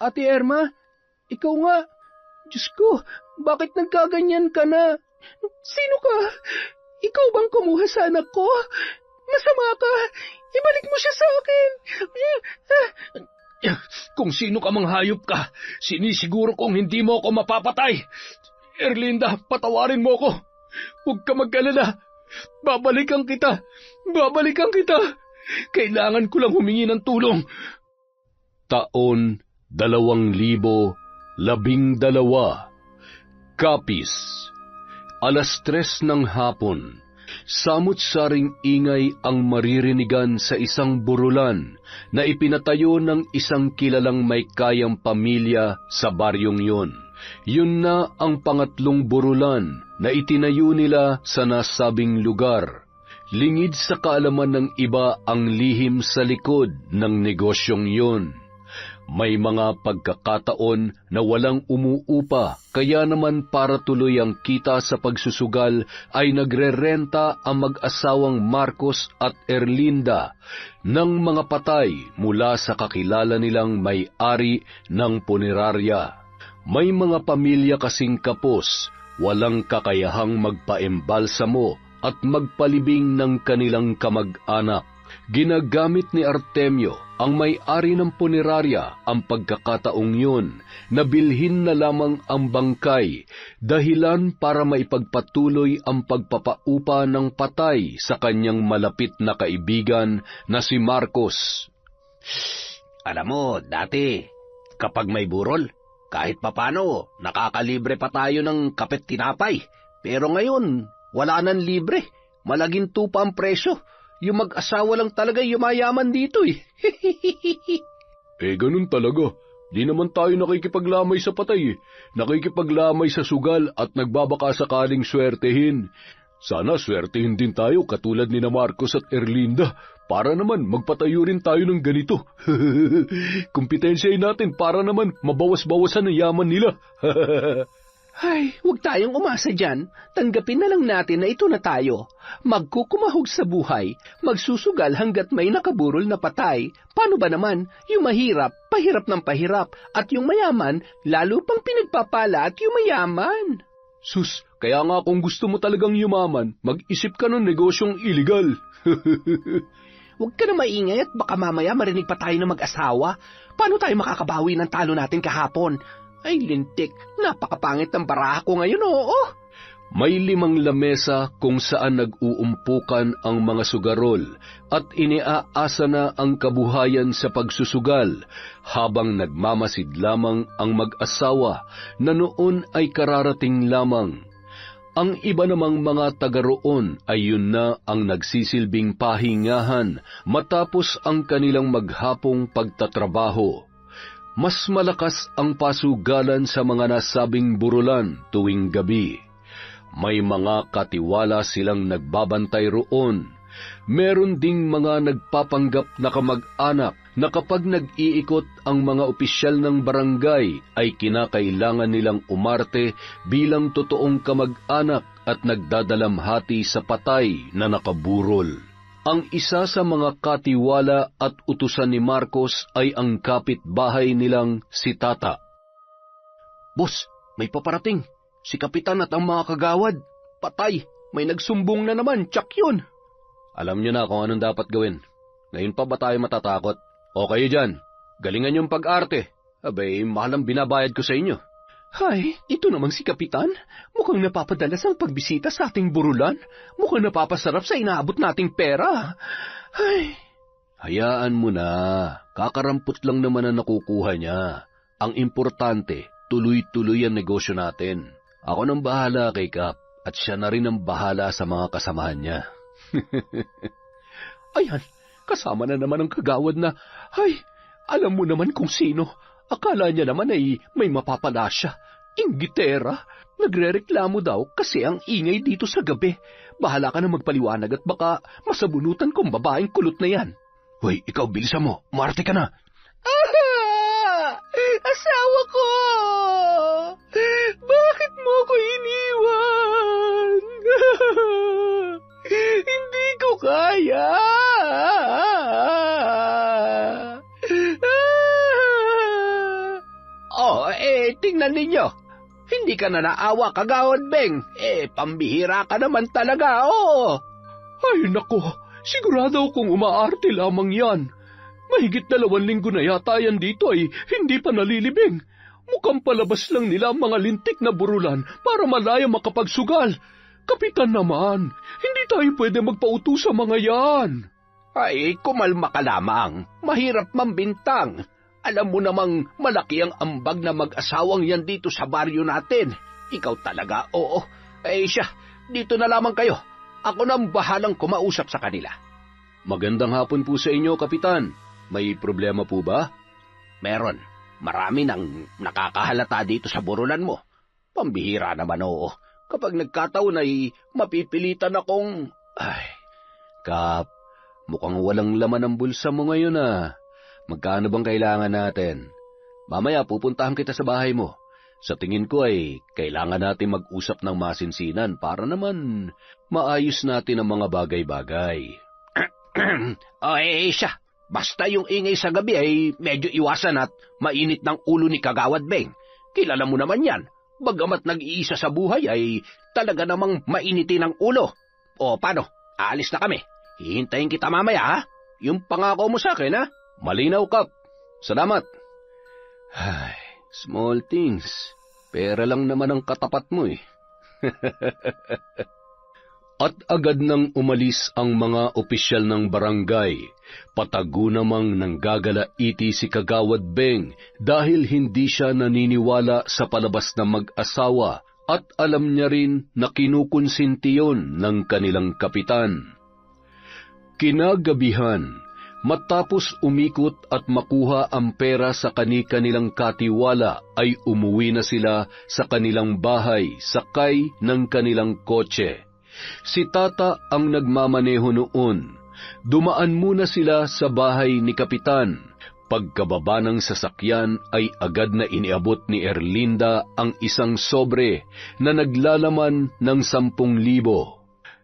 Ate Irma, ikaw nga. Diyos ko, bakit nagkaganyan ka na? Sino ka? Ikaw bang kumuha sa anak ko? Masama ka. Ibalik mo siya sa akin. Kung sino ka mang hayop ka, sinisiguro kong hindi mo ako mapapatay. Erlinda, patawarin mo ko. Huwag ka mag-alala. Babalikan kita. Kailangan ko lang humingi ng tulong. Taon 2012. Capiz. 3:00 ng hapon. Samut-saring ingay ang maririnigan sa isang burulan na ipinatayo ng isang kilalang may kayang pamilya sa baryong yun. Yun na ang pangatlong burulan na itinayo nila sa nasabing lugar. Lingid sa kaalaman ng iba ang lihim sa likod ng negosyong yun. May mga pagkakataon na walang umuupa, kaya naman para tuloy ang kita sa pagsusugal ay nagrerenta ang mag-asawang Marcos at Erlinda ng mga patay mula sa kakilala nilang may-ari ng punerarya. May mga pamilya kasing kapos, walang kakayahang magpaembalsamo at magpalibing ng kanilang kamag-anak. Ginagamit ni Artemio, ang may-ari ng punerarya, ang pagkakataong yun na bilhin na lamang ang bangkay, dahilan para maipagpatuloy ang pagpapaupa ng patay sa kanyang malapit na kaibigan na si Marcos. Alam mo, dati, kapag may burol, kahit papano, nakakalibre pa tayo ng kapet tinapay. Pero ngayon, wala nang libre. Malaginto pa ang presyo. Yung mag-asawa lang talaga yumayaman dito eh. Ganun talaga. Di naman tayo nakikipaglamay sa patay eh. Nakikipaglamay sa sugal at nagbabaka sakaling swertehin. Sana swertehin din tayo katulad ni na Marcos at Erlinda para naman magpatayo rin tayo ng ganito. Kumpetensyahin natin para naman mabawas-bawasan ang yaman nila. Ay, huwag tayong umasa dyan. Tanggapin na lang natin na ito na tayo. Magkukumahog sa buhay, magsusugal hanggat may nakaburol na patay. Paano ba naman? Yung mahirap, pahirap ng pahirap. At yung mayaman, lalo pang pinagpapala at yung mayaman. Sus, kaya nga kung gusto mo talagang yumaman, mag-isip ka ng negosyong iligal. Huwag ka na maingay at baka mamaya marinig pa tayo ng mag-asawa. Paano tayo makakabawi ng talo natin kahapon? Ay, lintik, napakapangit ng baraha ko ngayon, oo. May 5 lamesa kung saan nag-uumpukan ang mga sugarol at iniaasa na ang kabuhayan sa pagsusugal habang nagmamasid lamang ang mag-asawa na noon ay kararating lamang. Ang iba namang mga taga roon ay yun na ang nagsisilbing pahingahan matapos ang kanilang maghapong pagtatrabaho. Mas malakas ang pasugalan sa mga nasabing burulan tuwing gabi. May mga katiwala silang nagbabantay roon. Meron ding mga nagpapanggap na kamag-anak na kapag nag-iikot ang mga opisyal ng barangay ay kinakailangan nilang umarte bilang totoong kamag-anak at nagdadalamhati sa patay na nakaburol. Ang isa sa mga katiwala at utusan ni Marcos ay ang kapitbahay nilang si Tata. Boss, may paparating. Si Kapitan at ang mga kagawad. Patay, may nagsumbong na naman, tsak yun. Alam niyo na kung anong dapat gawin. Ngayon pa ba tayo matatakot? O kayo dyan, galingan yung pag-arte. Abay, mahal ang binabayad ko sa inyo. Ay, ito namang si Kapitan. Mukhang napapadalas ang pagbisita sa ating burulan. Mukhang napapasarap sa inaabot nating pera. Ay. Hayaan mo na. Kakarampot lang naman ang nakukuha niya. Ang importante, tuloy-tuloy ang negosyo natin. Ako nang bahala kay Kap at siya na rin ang bahala sa mga kasamahan niya. Ayan, kasama na naman ang kagawad na, ay, alam mo naman kung sino. Akala niya naman ay may mapapala siya. Inggitera. Nagrereklamo daw kasi ang ingay dito sa gabi. Bahala ka na magpaliwanag at baka masabunutan kong babaeng kulot na yan. Hoy, ikaw bilisan mo. Umarte ka na. Asawa ko! Bakit mo ko iniwan? Hindi ko kaya. tingnan ninyo. Hindi ka na naawa, Kagawad Beng. Pambihira ka naman talaga, oo. Ay nako, sigurado akong umaarte lamang yan. Mahigit 2 linggo na yata yan dito ay hindi pa nalilibing. Mukhang palabas lang nila ang mga lintik na burulan para malaya makapagsugal. Kapitan naman, hindi tayo pwede magpauto sa mga yan. Ay, kumalma ka lamang. Mahirap mambintang. Alam mo namang malaki ang ambag na mag-asawang yan dito sa baryo natin. Ikaw talaga, oo. Siya, dito na lamang kayo. Ako nang bahalang kumausap sa kanila. Magandang hapon po sa inyo, Kapitan. May problema po ba? Meron. Marami nang nakakahalata dito sa burulan mo. Pambihira naman, oo. Kapag nagkataon ay mapipilitan akong... Ay, Kap, mukhang walang laman ang bulsa mo ngayon ah. Magkano bang kailangan natin? Mamaya pupuntahan kita sa bahay mo. Sa tingin ko ay kailangan natin mag-usap ng masinsinan para naman maayos natin ang mga bagay-bagay. Siya. Basta yung ingay sa gabi ay medyo iwasan at mainit ng ulo ni Kagawad Beng. Kilala mo naman yan. Bagamat nag-iisa sa buhay ay talaga namang mainitin ang ulo. O paano? Aalis na kami. Hihintayin kita mamaya, ha? Yung pangako mo sa akin, ha? Malinaw, Kap. Salamat. Ay, small things. Pera lang naman ang katapat mo eh. At agad nang umalis ang mga opisyal ng barangay. Patago namang nanggagalaiti si Kagawad Beng dahil hindi siya naniniwala sa palabas na mag-asawa at alam niya rin na kinukonsinti yun ng kanilang kapitan. Kinagabihan, matapos umikot at makuha ang pera sa kani-kanilang katiwala ay umuwi na sila sa kanilang bahay sakay ng kanilang kotse. Si Tata ang nagmamaneho noon. Dumaan muna sila sa bahay ni Kapitan. Pagkababa ng sasakyan ay agad na iniabot ni Erlinda ang isang sobre na naglalaman ng 10,000.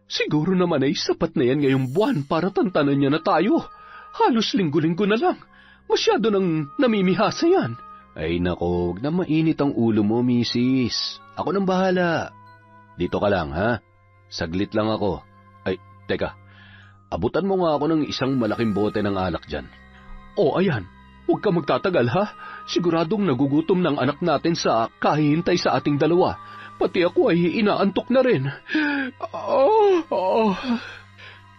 Siguro naman ay sapat na yan ngayong buwan para tantanan niya na tayo. Halos linggo-linggo na lang. Masyado nang namimihasa yan. Ay nako, huwag na mainit ang ulo mo, misis. Ako nang bahala. Dito ka lang, ha? Saglit lang ako. Ay, teka. Abutan mo nga ako ng isang malaking bote ng alak dyan. O, ayan. Huwag ka magtatagal, ha? Siguradong nagugutom ng anak natin sa kahihintay sa ating dalawa. Pati ako ay inaantok na rin.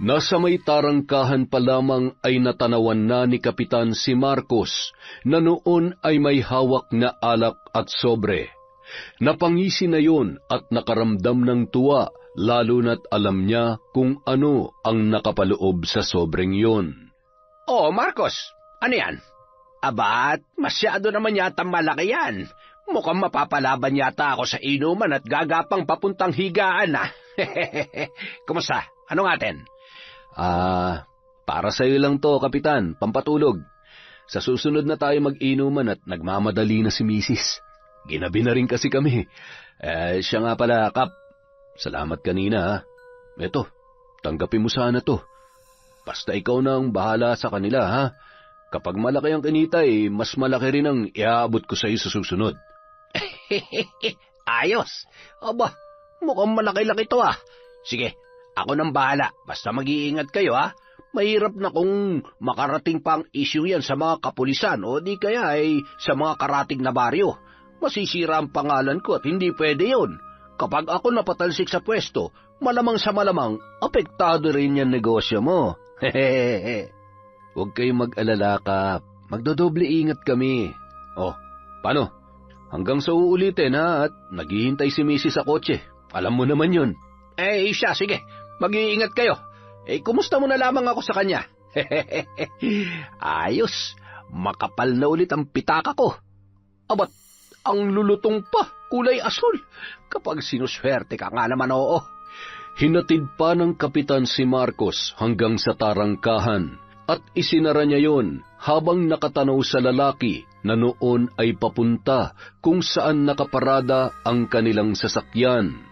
Nasa may tarangkahan pa lamang ay natanawan na ni Kapitan si Marcos na noon ay may hawak na alak at sobre. Napangisi na yun at nakaramdam ng tuwa, lalo na't alam niya kung ano ang nakapaloob sa sobreng yun. Oh, Marcos, ano yan? Abat, masyado naman yata malaki yan. Mukhang mapapalaban yata ako sa inuman at gagapang papuntang higaan na. Kumusta? Ano ngatin? Para sa'yo lang to, Kapitan, pampatulog. Sa susunod na tayo mag-inuman at nagmamadali na si Mrs. Ginabi na rin kasi kami. Siya nga pala, Kap. Salamat kanina, ha. Eto, tanggapin mo sana to. Basta ikaw na ang bahala sa kanila, ha. Kapag malaki ang kinita, mas malaki rin ang iaabot ko sa iyo sa susunod. Ayos. Aba, mukhang malaki-laki to, ha. Sige, ako nang bahala. Basta mag-iingat kayo, ha. Mahirap na kung makarating pang issue yan sa mga kapulisan o di kaya ay sa mga karating na baryo. Masisira ang pangalan ko at hindi pwede yun. Kapag ako napatalsik sa pwesto, malamang sa malamang, apektado rin yan negosyo mo. Huwag kayong mag-alala, Kap. Magdodoble ingat kami. Oh, paano? Hanggang sa uulitin, ha? At naghihintay si Mrs. sa kotse. Alam mo naman yun. Siya, sige. Mag-iingat kayo. Kumusta mo na lamang ako sa kanya? Ayos. Makapal na ulit ang pitaka ko. Abat, ang lulutong pa. Kulay asul. Kapag sinuswerte ka nga naman, oo. Hinatid pa ng Kapitan si Marcos hanggang sa tarangkahan at isinara niya yon habang nakatanaw sa lalaki na noon ay papunta kung saan nakaparada ang kanilang sasakyan.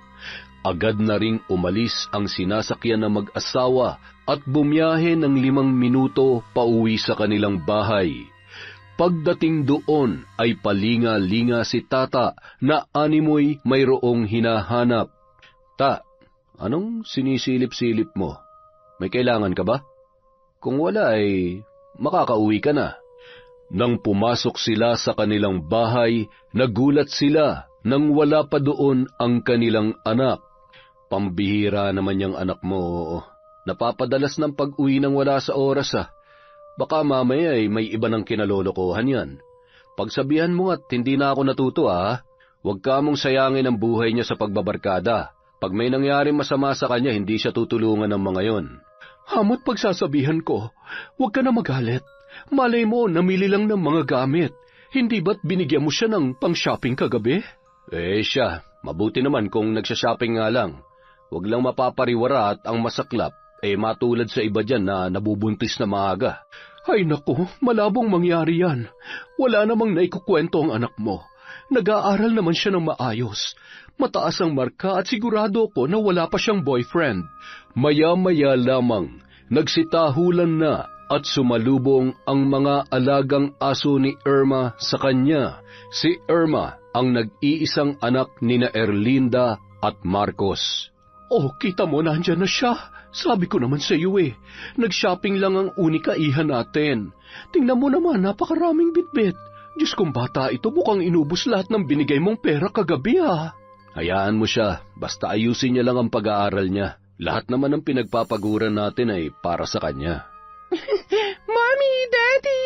Agad na ring umalis ang sinasakyan na mag-asawa at bumiyahe ng 5 minuto pauwi sa kanilang bahay. Pagdating doon ay palinga-linga si Tata na animoy mayroong hinahanap. Ta, anong sinisilip-silip mo? May kailangan ka ba? Kung wala ay makakauwi ka na. Nang pumasok sila sa kanilang bahay, nagulat sila nang wala pa doon ang kanilang anak. Pambihira naman yung anak mo. Napapadalas ng pag-uwi nang wala sa oras Baka mamaya ay may iba ng kinalolokohan yan. Pagsabihan mo at hindi na ako natuto Huwag ka mong sayangin ang buhay niya sa pagbabarkada. Pag may nangyaring masama sa kanya, hindi siya tutulungan ng mga yon. Hamot pagsasabihan ko, huwag ka na magalit. Malay mo, namili lang ng mga gamit. Hindi ba't binigyan mo siya ng pang-shopping kagabi? Siya, mabuti naman kung nagsha-shopping nga lang. Huwag lang mapapariwara at ang masaklap, matulad sa iba dyan na nabubuntis na maaga. Ay naku, malabong mangyari yan. Wala namang naikukwento ang anak mo. Nag-aaral naman siya ng maayos. Mataas ang marka at sigurado ko na wala pa siyang boyfriend. Maya-maya lamang, nagsitahulan na at sumalubong ang mga alagang aso ni Irma sa kanya. Si Irma ang nag-iisang anak nina Erlinda at Marcos. Oh, kita mo, nandyan na siya. Sabi ko naman sa iyo nag-shopping lang ang unika iha natin. Tingnan mo naman, napakaraming bitbit. Diyos kong bata, ito mukhang inubos lahat ng binigay mong pera kagabi Hayaan mo siya, basta ayusin niya lang ang pag-aaral niya. Lahat naman ng pinagpapaguran natin ay para sa kanya. Mommy, Daddy!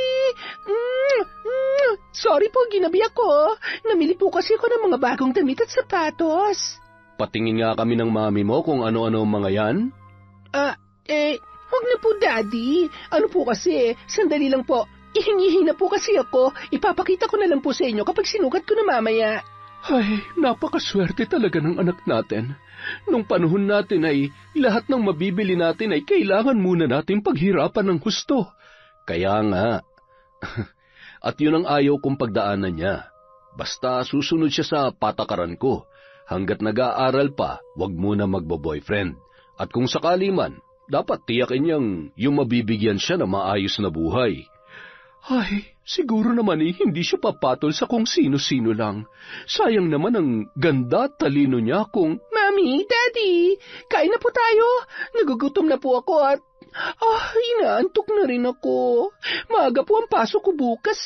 Sorry po, ginabi ako. Namili po kasi ako ng mga bagong damit at sapatos. Patingin nga kami ng mami mo kung ano-ano ang mga yan. Huwag na po, Daddy. Ano po kasi, sandali lang po. Ihingi na po kasi ako. Ipapakita ko na lang po sa inyo kapag sinukat ko na mamaya. Ay, napakaswerte talaga ng anak natin. Nung panahon natin ay lahat ng mabibili natin ay kailangan muna nating paghirapan ng husto. Kaya nga. At yun ang ayaw kong pagdaanan niya. Basta susunod siya sa patakaran ko. Hanggat nag-aaral pa, wag muna magbo-boyfriend. At kung sakali man, dapat tiyakin niyang yung mabibigyan siya ng maayos na buhay. Ay, siguro naman hindi siya papatol sa kung sino-sino lang. Sayang naman ang ganda at talino niya kung... Mami, Daddy, kain na po tayo. Nagugutom na po ako at... inaantok na rin ako. Maaga po ang pasok ko bukas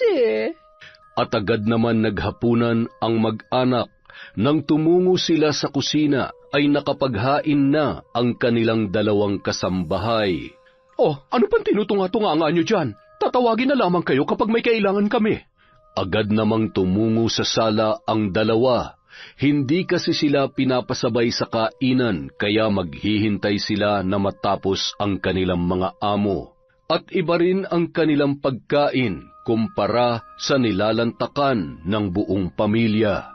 At agad naman naghapunan ang mag-anak. Nang tumungo sila sa kusina, ay nakapaghain na ang kanilang dalawang kasambahay. Oh, ano pang tinutunga-tunga nyo dyan? Tatawagin na lamang kayo kapag may kailangan kami. Agad namang tumungo sa sala ang dalawa. Hindi kasi sila pinapasabay sa kainan, kaya maghihintay sila na matapos ang kanilang mga amo. At iba rin ang kanilang pagkain kumpara sa nilalantakan ng buong pamilya.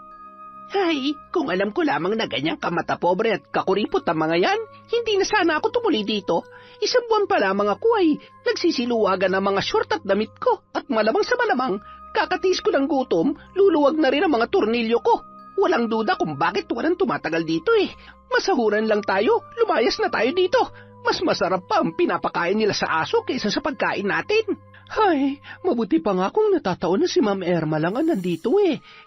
Ay, kung alam ko lamang na ganyang kamata-pobre at kakuripot ang mga yan, hindi na sana ako tumuli dito. Isang buwan pa lamang ako ay nagsisiluwagan ang mga short at damit ko at malamang sa malamang, kakatiis ko ng gutom, luluwag na rin ang mga tornilyo ko. Walang duda kung bakit walang tumatagal dito Masahuran lang tayo, lumayas na tayo dito. Mas masarap pa ang pinapakain nila sa aso kaysa sa pagkain natin. Ay, mabuti pa nga kung natataon na si Ma'am Irma lang ang nandito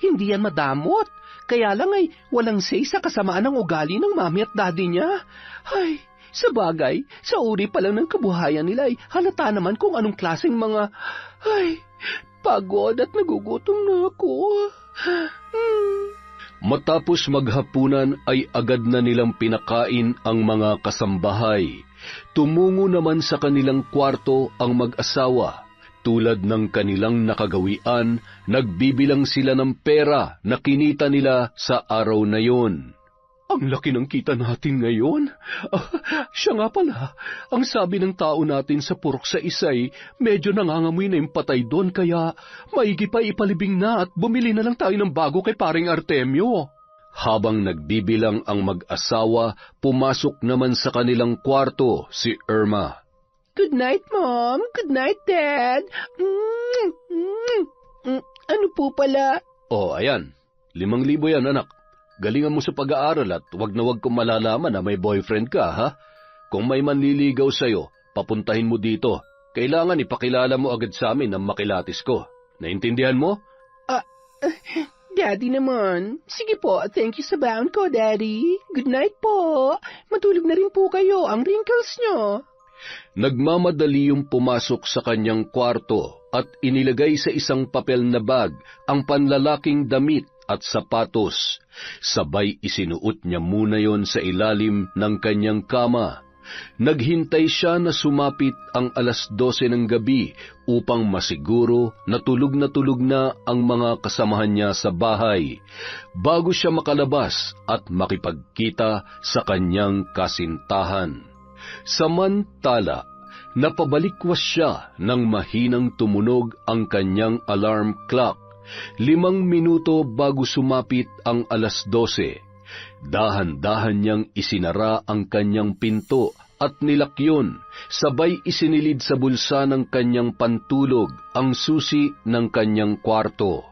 Hindi yan madamot. Kaya lang ay walang say sa kasamaan ng ugali ng mami at daddy niya. Ay, sa bagay, sa uri pa lang ng kabuhayan nila ay halata naman kung anong klaseng mga... Ay, pagod at nagugutom na ako. Matapos maghapunan ay agad na nilang pinakain ang mga kasambahay. Tumungo naman sa kanilang kwarto ang mag-asawa. Tulad ng kanilang nakagawian, nagbibilang sila ng pera na kinita nila sa araw na yon. Ang laki ng kita natin ngayon. Siya nga pala, ang sabi ng tao natin sa purok sa isay, medyo nangangamoy na yung patay doon, kaya maigi pa ipalibing na at bumili na lang tayo ng bago kay paring Artemio. Habang nagbibilang ang mag-asawa, pumasok naman sa kanilang kwarto si Irma. Good night, Mom. Good night, Dad. Ano po pala? Oh, ayan. 5,000 yan, anak. Galingan mo sa pag-aaral at wag na wag kong malalaman na may boyfriend ka, ha? Kung may manliligaw sa'yo, papuntahin mo dito. Kailangan ipakilala mo agad sa amin ang makilatis ko. Naintindihan mo? Daddy naman. Sige po, thank you sa baon ko, Daddy. Good night po. Matulog na rin po kayo, ang wrinkles nyo. Nagmamadali yung pumasok sa kanyang kwarto at inilagay sa isang papel na bag ang panlalaking damit at sapatos. Sabay isinuot niya muna yon sa ilalim ng kanyang kama. Naghintay siya na sumapit ang 12:00 ng gabi upang masiguro na tulog na ang mga kasamahan niya sa bahay bago siya makalabas at makipagkita sa kanyang kasintahan. Samantala, napabalikwas siya nang mahinang tumunog ang kanyang alarm clock 5 minuto bago sumapit ang 12:00. Dahan-dahan niyang isinara ang kanyang pinto at nilakyon, sabay isinilid sa bulsa ng kanyang pantulog ang susi ng kanyang kwarto.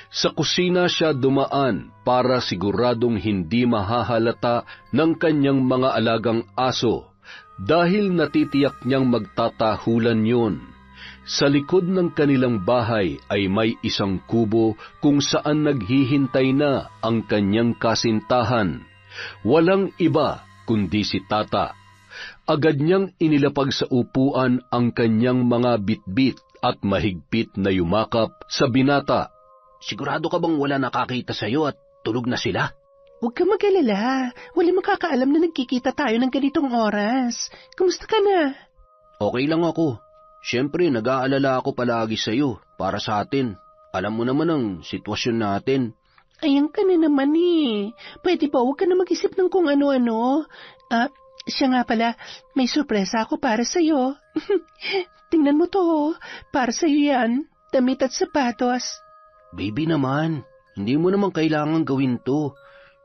Sa kusina siya dumaan para siguradong hindi mahahalata ng kanyang mga alagang aso dahil natitiyak niyang magtatahulan yun. Sa likod ng kanilang bahay ay may isang kubo kung saan naghihintay na ang kanyang kasintahan. Walang iba kundi si Tata. Agad niyang inilapag sa upuan ang kanyang mga bitbit at mahigpit na yumakap sa binata. Sigurado ka bang wala nakakita sa'yo at tulog na sila? Huwag ka mag-alala. Wala makakaalam na nagkikita tayo ng ganitong oras. Kumusta ka na? Okay lang ako. Siyempre, nag-aalala ako palagi sa'yo para sa atin. Alam mo naman ang sitwasyon natin. Ayan ka na naman eh. Pwede ba huwag ka na mag-isip ng kung ano-ano? Siya nga pala, may sorpresa ako para sa'yo. Tingnan mo to, para sa'yo yan. Damit at sapatos. Baby naman, hindi mo naman kailangan gawin to.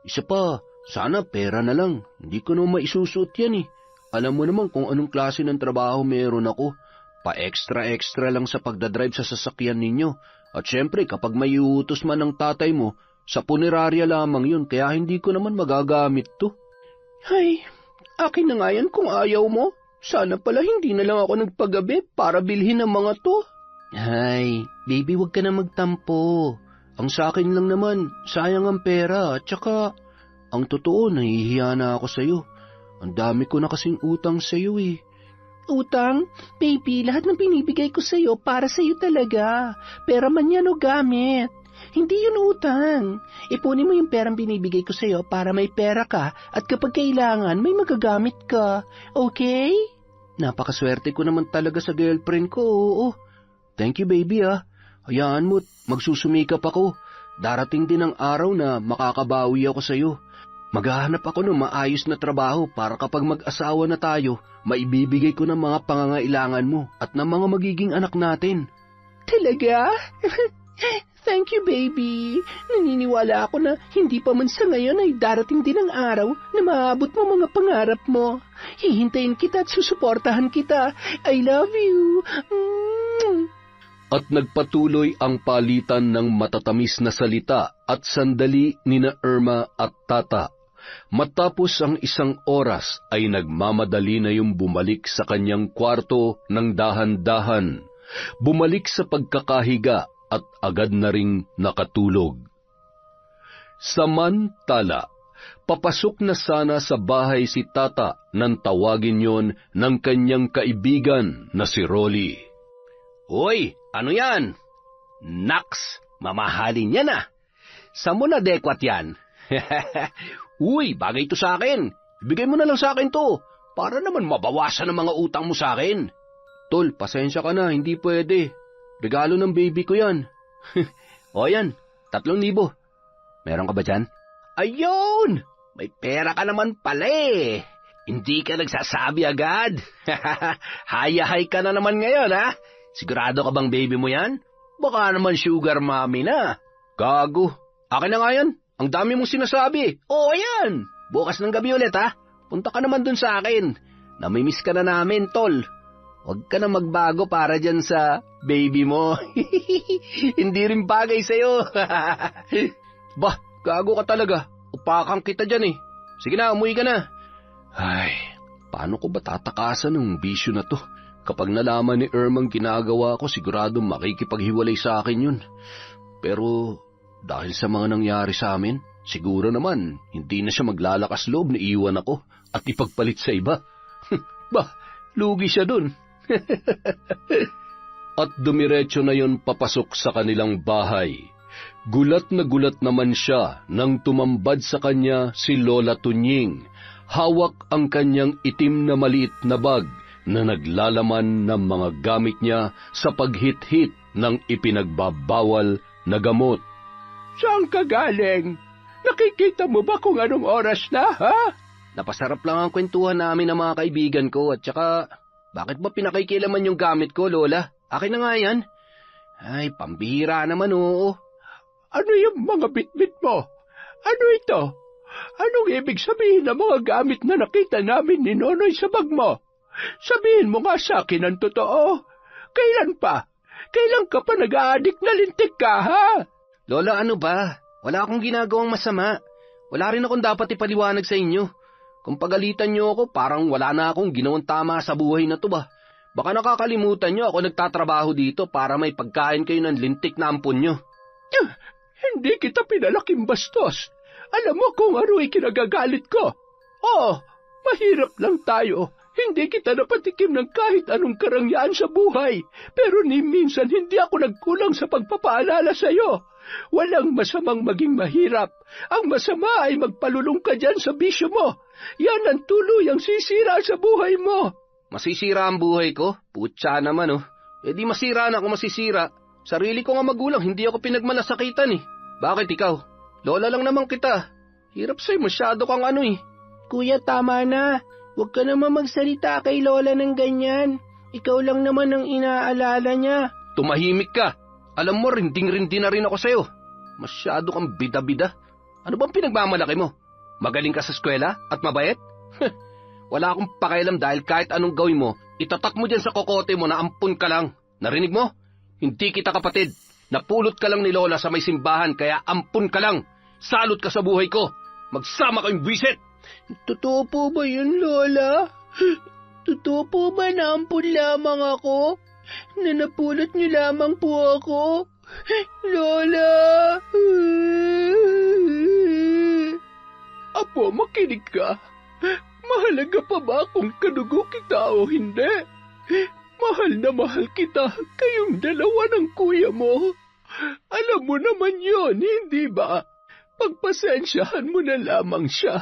Isa pa, sana pera na lang. Hindi ko naman maisusuot yan eh. Alam mo naman kung anong klase ng trabaho meron ako. Pa-extra-extra lang sa pagdadrive sa sasakyan ninyo. At syempre, kapag may iutos man ng tatay mo, sa punerarya lamang yun, kaya hindi ko naman magagamit to. Ay, akin na nga yan kung ayaw mo. Sana pala hindi na lang ako nagpagabi para bilhin ang mga to. Ay, baby, wag ka na magtampo. Ang sa akin lang naman, sayang ang pera. At saka, ang totoo, nahihiya na ako sa'yo. Ang dami ko na kasing utang sa'yo eh. Utang? Baby, lahat ng binibigay ko sa'yo para sa'yo talaga. Pera man yan o gamit. Hindi yun utang. Ipunin mo yung perang binibigay ko sa'yo para may pera ka at kapag kailangan may magagamit ka. Okay? Napakaswerte ko naman talaga sa girlfriend ko, oo. Thank you, baby ah. Hayaan mo't magsusumikap ako. Darating din ang araw na makakabawi ako sa'yo. Maghahanap ako ng maayos na trabaho para kapag mag-asawa na tayo, maibibigay ko ng mga pangangailangan mo at ng mga magiging anak natin. Talaga? Thank you, baby. Naniniwala ako na hindi pa man sa ngayon ay darating din ang araw na maabot mo mga pangarap mo. Hihintayin kita at susuportahan kita. I love you. At nagpatuloy ang palitan ng matatamis na salita at sandali nina Irma at Tata. Matapos ang 1 oras ay nagmamadali na yung bumalik sa kanyang kwarto ng dahan-dahan. Bumalik sa pagkakahiga at agad na ring nakatulog. Samantala, papasok na sana sa bahay si Tata nang tawagin yon ng kanyang kaibigan na si Rolly. Hoy, ano yan? Naks, mamahalin yan ah. Saan mo na-dekwat yan? Uy, bagay to sa akin. Ibigay mo na lang sa akin to, para naman mabawasan ang mga utang mo sa akin. Tol, pasensya ka na, hindi pwede. Regalo ng baby ko yan. O yan, 3,000. Meron ka ba dyan? Ayun! May pera ka naman pala eh. Hindi ka nagsasabi agad. Hayahay ka na naman ngayon ha? Sigurado ka bang baby mo yan? Baka naman sugar mommy na. Gago, akin na nga yan. Ang dami mong sinasabi. Oo yan. Bukas ng gabi ulit ha. Punta ka naman dun sa akin. Namimiss ka na namin, tol. Huwag ka na magbago para dyan sa baby mo. Hindi rin bagay sa'yo. Bah, gago ka talaga. Upakan kita dyan eh. Sige na, umuwi ka na. Ay, paano ko ba tatakasan ng bisyo na to? Kapag nalaman ni Irmang ginagawa ko, sigurado makikipaghiwalay sa akin yun. Pero dahil sa mga nangyari sa amin, siguro naman hindi na siya maglalakas loob na iwan ako at ipagpalit sa iba. Bah, lugi siya dun. At dumiretso na yon papasok sa kanilang bahay. Gulat naman siya nang tumambad sa kanya si Lola Tunying. Hawak ang kanyang itim na maliit na bag na naglalaman ng mga gamit niya sa paghit-hit ng ipinagbabawal na gamot. Saan ka galing? Nakikita mo ba kung anong oras na, ha? Napasarap lang ang kwentuhan namin ng mga kaibigan ko at saka, bakit ba pinakikilaman yung gamit ko, Lola? Akin na nga yan. Ay, pambihira naman, oo. Ano yung mga bitbit mo? Ano ito? Anong ibig sabihin ng mga gamit na nakita namin ni Nonoy sa bag mo? Sabihin mo nga sa akin ang totoo. Kailan pa? Kailan ka pa nag-a-addict na lintik ka, ha? Lola, ano ba? Wala akong ginagawang masama. Wala rin akong dapat ipaliwanag sa inyo. Kung pagalitan niyo ako, parang wala na akong ginawang tama sa buhay na to ba? Baka nakakalimutan niyo ako nagtatrabaho dito para may pagkain kayo ng lintik na ampon niyo. Hindi kita pinalaking bastos. Alam mo kung ano ay kinagagalit ko. Oo, mahirap lang tayo. Hindi kita napatikim ng kahit anong karangyaan sa buhay. Pero ni minsan hindi ako nagkulang sa pagpapaalala sa iyo. Walang masamang maging mahirap. Ang masama ay magpalulong ka dyan sa bisyo mo. Yan ang tuluyang sisira sa buhay mo. Masisira ang buhay ko? Putya naman, oh. Eh di masira na ako masisira. Sarili ko nga magulang, hindi ako pinagmalasakitan eh. Bakit ikaw? Lola lang naman kita. Hirap sa'yo, masyado kang ano eh. Kuya, tama na. Huwag ka naman magsalita kay Lola ng ganyan. Ikaw lang naman ang inaalala niya. Tumahimik ka. Alam mo, rinding-rindi na rin ako sa'yo. Masyado kang bida-bida. Ano bang pinagmamalaki mo? Magaling ka sa eskwela at mabait? Wala akong pakialam dahil kahit anong gawin mo, itatak mo dyan sa kokote mo na ampun ka lang. Narinig mo? Hindi kita kapatid. Napulot ka lang ni Lola sa may simbahan kaya ampun ka lang. Salot ka sa buhay ko. Magsama kayong buwisit. Totoo po ba yun, Lola? Totoo po ba na ampun lamang ako? Na napulot niyo lamang po ako? Lola! Apo, makinig ka. Mahalaga pa ba kung kadugo kita o hindi? Mahal na mahal kita, kayong dalawa ng kuya mo. Alam mo naman yon, hindi ba? Pagpasensyahan mo na lamang siya.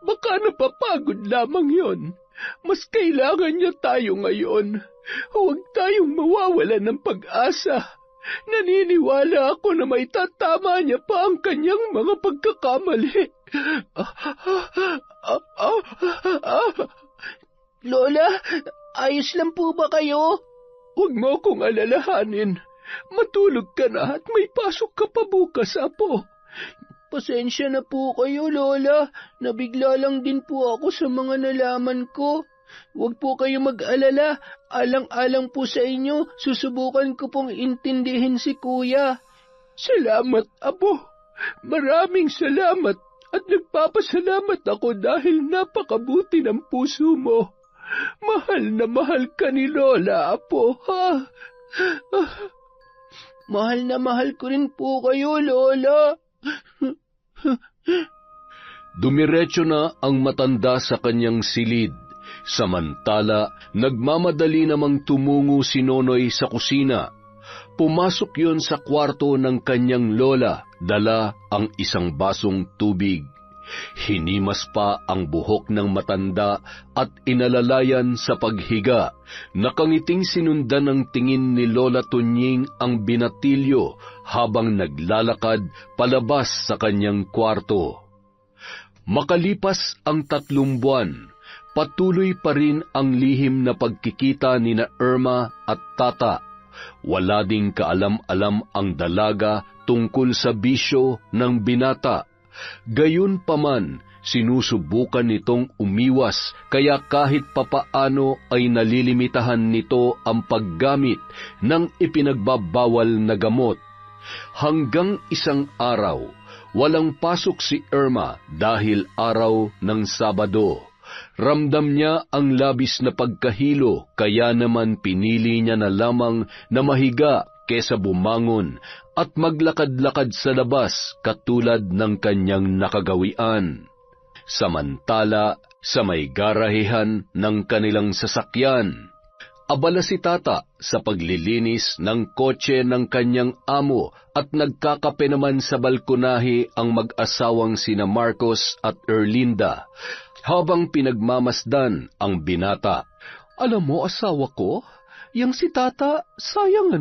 Baka napapagod lamang yon. Mas kailangan niya tayo ngayon. Huwag tayong mawawala ng pag-asa. Naniniwala ako na may tatama niya pa ang kanyang mga pagkakamali. Lola, ayos lang po ba kayo? Huwag mo akong alalahanin. Matulog ka na at may pasok ka pa bukas, Apo. Pasensya na po kayo, Lola. Nabigla lang din po ako sa mga nalaman ko. Huwag po kayo mag-alala. Alang-alang po sa inyo, susubukan ko pong intindihin si Kuya. Salamat, Apo. Maraming salamat at nagpapasalamat ako dahil napakabuti ng puso mo. Mahal na mahal ka ni Lola, Apo, ha? Mahal na mahal ko rin po kayo, Lola. Dumiretso na ang matanda sa kanyang silid. Samantala, nagmamadali namang tumungo si Nonoy sa kusina. Pumasok yon sa kwarto ng kanyang lola, dala ang isang basong tubig. Hinimas pa ang buhok ng matanda at inalalayan sa paghiga. Nakangiting sinundan ng tingin ni Lola Tunying ang binatilyo habang naglalakad palabas sa kanyang kwarto. Makalipas ang 3 buwan, patuloy pa rin ang lihim na pagkikita ni na Irma at Tata. Wala ding kaalam-alam ang dalaga tungkol sa bisyo ng binata. Gayunpaman, sinusubukan nitong umiwas kaya kahit papaano ay nalilimitahan nito ang paggamit ng ipinagbabawal na gamot. Hanggang isang araw, walang pasok si Irma dahil araw ng Sabado. Ramdam niya ang labis na pagkahilo, kaya naman pinili niya na lamang na mahiga kesa bumangon at maglakad-lakad sa labas katulad ng kanyang nakagawian. Samantala, sa may garahehan ng kanilang sasakyan, abala si Tata sa paglilinis ng kotse ng kanyang amo at nagkakape naman sa balkonahe ang mag-asawang sina Marcos at Erlinda habang pinagmamasdan ang binata. Alam mo, asawa ko, yang si Tata, sayang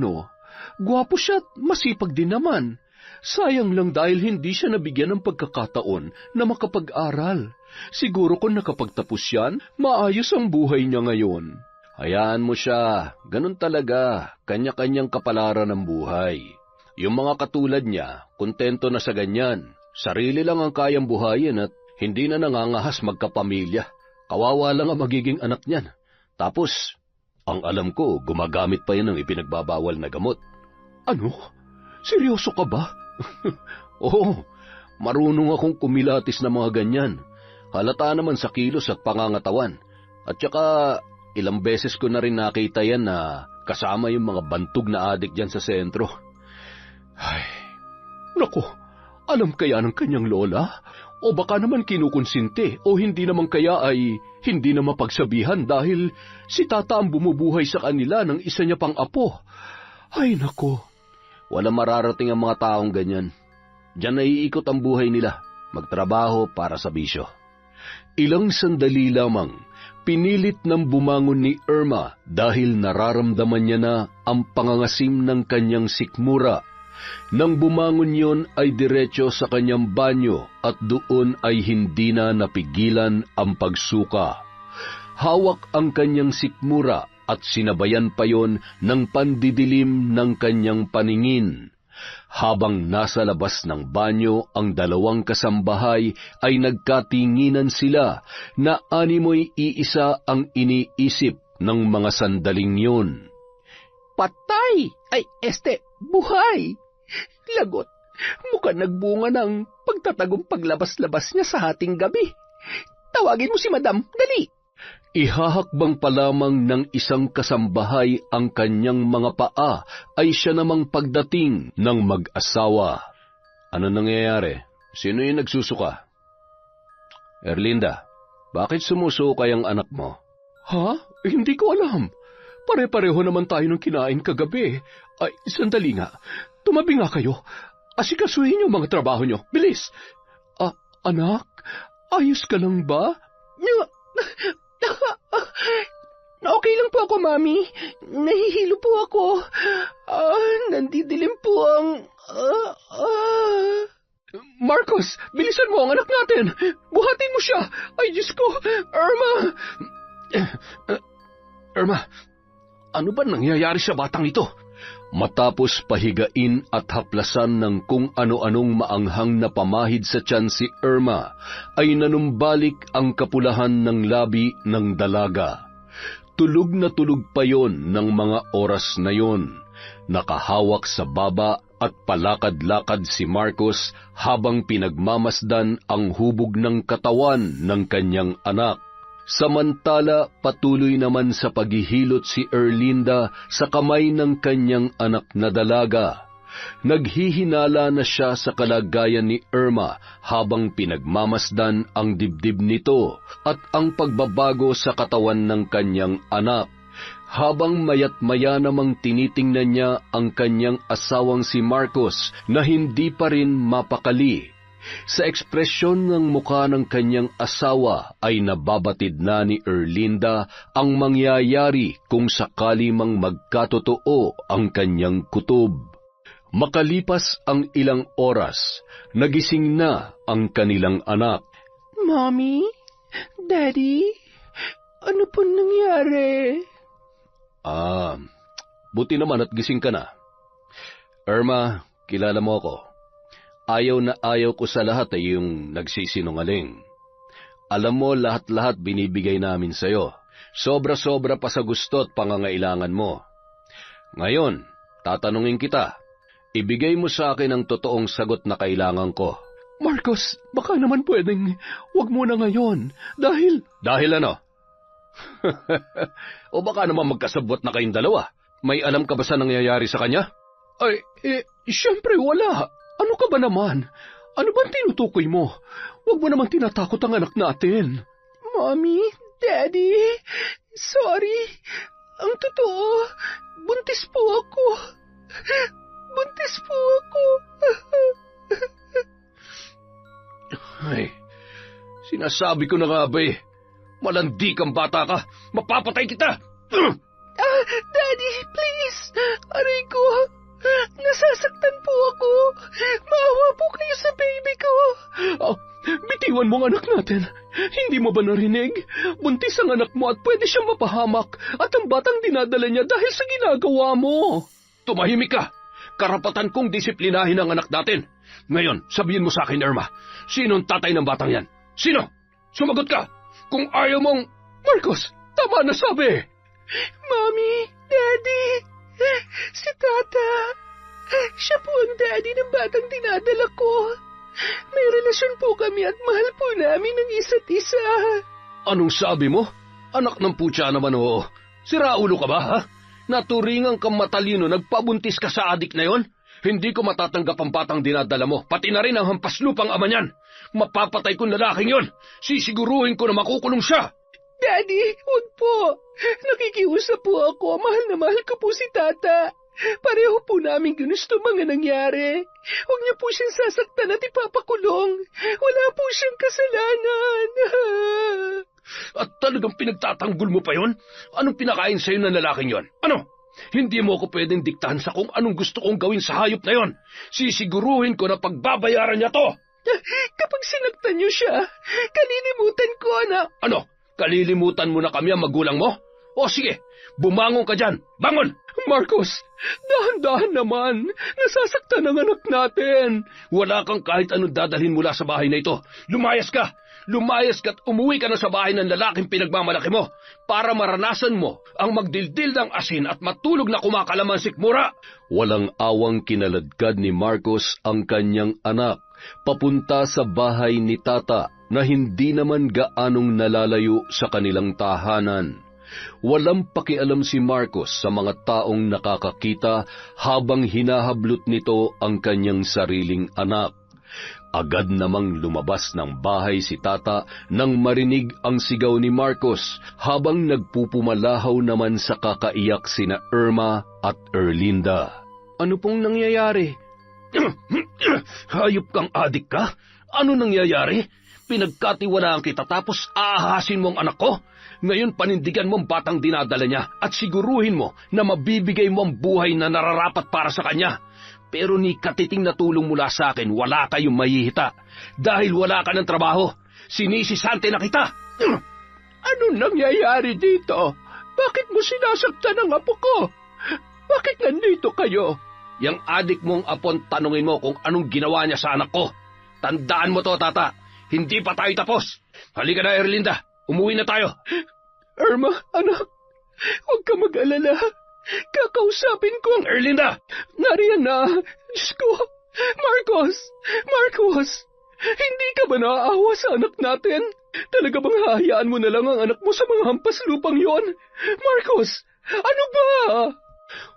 gwapo siya at masipag din naman. Sayang lang dahil hindi siya nabigyan ng pagkakataon na makapag-aral. Siguro kung nakapagtapos yan, maayos ang buhay niya ngayon. Hayaan mo siya, ganun talaga, kanya-kanyang kapalaran ng buhay. Yung mga katulad niya, kontento na sa ganyan. Sarili lang ang kayang buhayin at hindi na nangangahas magkapamilya. Kawawa lang ang magiging anak niyan. Tapos, ang alam ko, gumagamit pa yan ng ipinagbabawal na gamot. Ano? Seryoso ka ba? Oo, marunong akong kumilatis na mga ganyan. Halata naman sa kilos at pangangatawan. At saka, ilang beses ko na rin nakita yan na kasama yung mga bantog na adik dyan sa sentro. Ay, naku, alam kaya ng kanyang lola? O baka naman kinukonsinti o hindi naman kaya ay hindi na mapagsabihan dahil si Tata ang bumubuhay sa kanila ng isa niya pang apo. Ay, naku. Walang mararating ang mga taong ganyan. Diyan naiikot ang buhay nila, magtrabaho para sa bisyo. Ilang sandali lamang, pinilit ng bumangon ni Irma dahil nararamdaman niya na ang pangangasim ng kanyang sikmura. Nang bumangon yon ay diretso sa kanyang banyo at doon ay hindi na napigilan ang pagsuka. Hawak ang kanyang sikmura at sinabayan pa yon ng pandidilim ng kanyang paningin. Habang nasa labas ng banyo ang dalawang kasambahay ay nagkatinginan sila na animoy iisa ang iniisip ng mga sandaling yun. Patay! Ay, buhay! Lagot, mukhang nagbunga ng pagtatagong paglabas-labas niya sa hating gabi. Tawagin mo si Madam, dali! Ihahakbang pa lamang ng isang kasambahay ang kanyang mga paa ay siya namang pagdating ng mag-asawa. Ano nangyayari? Sino yung nagsusuka? Erlinda, bakit sumusukay ang anak mo? Ha? Hindi ko alam. Pare-pareho naman tayo ng kinain kagabi. Ay, sandali nga. Tumabi nga kayo. Asikasuhin yung mga trabaho nyo. Bilis! Anak, ayos ka lang ba? Okay lang po ako, Mami. Nahihilo po ako. Nandidilim po ang... Marcos, bilisan mo ang anak natin. Buhatin mo siya. Ay, Diyos ko. Irma, ano ba nangyayari sa batang ito? Matapos pahigain at haplasan ng kung ano-anong maanghang na pamahid sa tiyan si Irma, ay nanumbalik ang kapulahan ng labi ng dalaga. Tulog na tulog pa yon ng mga oras na yon. Nakahawak sa baba at palakad-lakad si Marcos habang pinagmamasdan ang hubog ng katawan ng kanyang anak. Samantala, patuloy naman sa paghihilot si Erlinda sa kamay ng kanyang anak na dalaga. Naghihinala na siya sa kalagayan ni Irma habang pinagmamasdan ang dibdib nito at ang pagbabago sa katawan ng kanyang anak. Habang mayat-maya namang tinitingnan niya ang kanyang asawang si Marcos na hindi pa rin mapakali. Sa ekspresyon ng mukha ng kanyang asawa ay nababatid na ni Erlinda ang mangyayari kung sakali mang magkatotoo ang kanyang kutob. Makalipas ang ilang oras, nagising na ang kanilang anak. Mommy? Daddy? Ano po nangyari? Buti naman at gising ka na. Irma, kilala mo ako. Ayaw na ayaw ko sa lahat ay yung nagsisinungaling. Alam mo, lahat-lahat binibigay namin sa'yo. Sobra-sobra pa sa gusto at pangangailangan mo. Ngayon, tatanungin kita. Ibigay mo sa akin ang totoong sagot na kailangan ko. Marcos, baka naman pwedeng wag mo na ngayon. Dahil Dahil ano? O baka naman magkasabwat na kayong dalawa. May alam ka ba sa nangyayari sa kanya? ay, siyempre wala. Ano ka ba naman? Ano bang tinutukoy mo? Wag mo naman tinatakot ang anak natin. Mommy, Daddy, sorry. Ang totoo, buntis po ako. Buntis po ako. Ay, sinasabi ko na nga ba eh. Malandi kang bata ka. Mapapatay kita! Daddy, please. Aray ko. Nasasaktan po ako. Maawa po kayo sa baby ko. Bitiwan mo ang anak natin. Hindi mo ba narinig? Buntis ang anak mo at pwede siyang mapahamak. At ang batang dinadala niya dahil sa ginagawa mo. Tumahimik ka! Karapatan kong disiplinahin ang anak natin. Ngayon, sabihin mo sa akin, Irma, sino ang tatay ng batang yan? Sino? Sumagot ka! Kung ayaw mong... Marcos, tama na sabi. Mommy, Daddy, si Tata. Siya po ang daddy ng batang dinadala ko. May relasyon po kami at mahal po namin ang isa't isa. Anong sabi mo? Anak ng putya naman oo. Siraulo ka ba, ha? Naturingan kang matalino, nagpabuntis ka sa adik na yon? Hindi ko matatanggap ang batang dinadala mo, pati na rin ang hampaslupang ama niyan. Mapapatay kong lalaking yon. Sisiguruhin ko na makukulong siya. Daddy, huwag po. Nakikiusap po ako. Mahal na mahal ko po si Tata. Pareho po namin ginusto mga nangyari. Huwag niyo po siyang sasaktan at ipapakulong. Wala po siyang kasalanan. At talagang pinagtatanggol mo pa yon? Anong pinakain sa'yo ng lalaking yon? Ano? Hindi mo ako pwedeng diktahan sa kung anong gusto kong gawin sa hayop na yon. Sisiguruhin ko na pagbabayaran niya to. Kapag sinaktan niyo siya, kalilimutan ko na... Ano? Kalilimutan mo na kami ang magulang mo? O sige, bumangon ka dyan. Bangon! Marcos, dahan-dahan naman. Nasasaktan ang anak natin. Wala kang kahit anong dadalhin mula sa bahay na ito. Lumayas ka! Lumayas ka at umuwi ka na sa bahay ng lalaking pinagmamalaki mo para maranasan mo ang magdildil ng asin at matulog na kumakalaman sikmura. Walang awang kinaladkad ni Marcos ang kanyang anak papunta sa bahay ni Tata na hindi naman gaanong nalalayo sa kanilang tahanan. Walang pakialam si Marcos sa mga taong nakakakita habang hinahablot nito ang kanyang sariling anak. Agad namang lumabas ng bahay si Tata nang marinig ang sigaw ni Marcos habang nagpupumalahaw naman sa kakaiyak sina Irma at Erlinda. Ano pong nangyayari? Hayop kang adik ka? Ano nangyayari? Pinagkatiwalaan kita tapos aahasin mo ang anak ko? Ngayon panindigan mo ang batang dinadala niya at siguruhin mo na mabibigay mo ang buhay na nararapat para sa kanya. Pero ni katiting na tulong mula sa akin, wala kayong mahihita. Dahil wala ka ng trabaho, sinisisante na kita. Anong nangyayari dito? Bakit mo sinasaktan ang apo ko? Bakit nandito kayo? Yang adik mong apon, tanungin mo kung anong ginawa niya sa anak ko. Tandaan mo to, Tata. Hindi pa tayo tapos. Halika na, Erlinda. Umuwi na tayo. Irma, anak, huwag ka mag-alala. Kakausapin ko ang... Erlinda! Nariyan na! Diyos ko! Marcos! Hindi ka ba naaawa sa anak natin? Talaga bang hahayaan mo na lang ang anak mo sa mga hampas lupang yon? Marcos! Ano ba?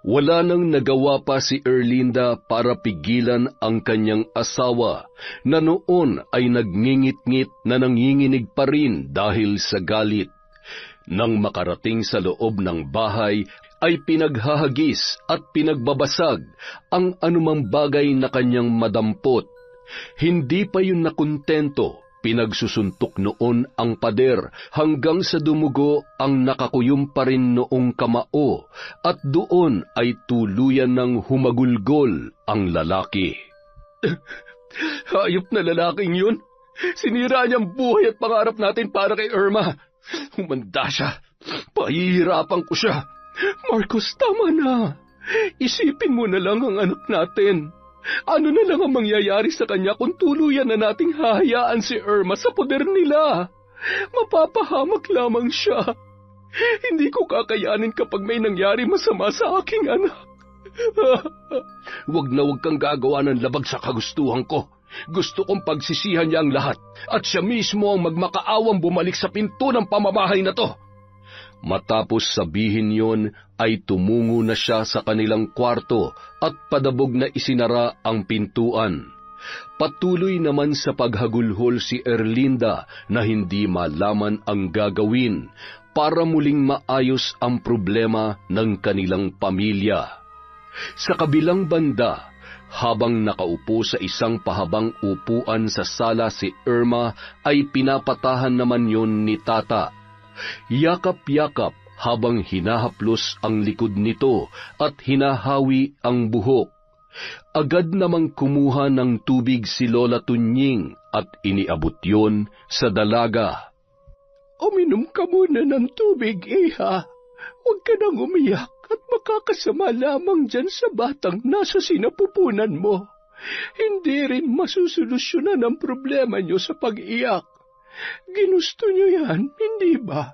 Wala nang nagawa pa si Erlinda para pigilan ang kanyang asawa na noon ay nagngingit-ngit na nanginginig pa rin dahil sa galit. Nang makarating sa loob ng bahay, ay pinaghahagis at pinagbabasag ang anumang bagay na kanyang madampot. Hindi pa yun nakontento, pinagsusuntok noon ang pader hanggang sa dumugo ang nakakuyom pa rin noong kamao at doon ay tuluyan ng humagulgol ang lalaki. Hayop na lalaking yun. Sinira niyang buhay at pangarap natin para kay Irma. Humanda siya. Pahihirapan ko siya. Marcos, tama na. Isipin mo na lang ang anak natin. Ano na lang ang mangyayari sa kanya kung tuluyan na nating hahayaan si Irma sa poder nila? Mapapahamak lamang siya. Hindi ko kakayanin kapag may nangyari masama sa aking anak. Wag na wag kang gagawa ng labag sa kagustuhan ko. Gusto kong pagsisihan niya ang lahat at siya mismo ang magmakaawang bumalik sa pinto ng pamamahay na to. Matapos sabihin yon ay tumungo na siya sa kanilang kwarto at padabog na isinara ang pintuan. Patuloy naman sa paghagulhol si Erlinda na hindi malaman ang gagawin para muling maayos ang problema ng kanilang pamilya. Sa kabilang banda, habang nakaupo sa isang pahabang upuan sa sala si Irma ay pinapatahan naman yon ni Tata. Yakap-yakap habang hinahaplos ang likod nito at hinahawi ang buhok. Agad namang kumuha ng tubig si Lola Tunying at iniabot yon sa dalaga. Uminom ka muna ng tubig, Iha. Huwag ka nang umiyak at makakasama lamang dyan sa batang nasa sinapupunan mo. Hindi rin masusolusyonan ang problema niyo sa pag-iyak. Ginusto niyo yan, hindi ba?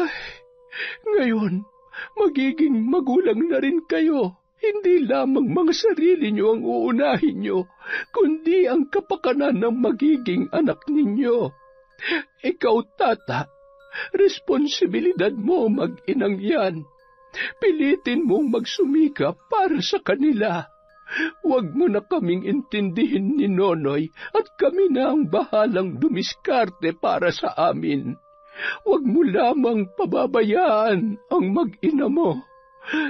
Ay, ngayon, magiging magulang na rin kayo. Hindi lamang mga sarili niyo ang uunahin niyo, kundi ang kapakanan ng magiging anak ninyo. Ikaw, Tata, responsibilidad mo mag-inang yan. Pilitin mong magsumika para sa kanila. Huwag mo na kaming intindihin ni Nonoy at kami na ang bahalang dumiskarte para sa amin. Huwag mo lamang pababayaan ang mag-ina mo.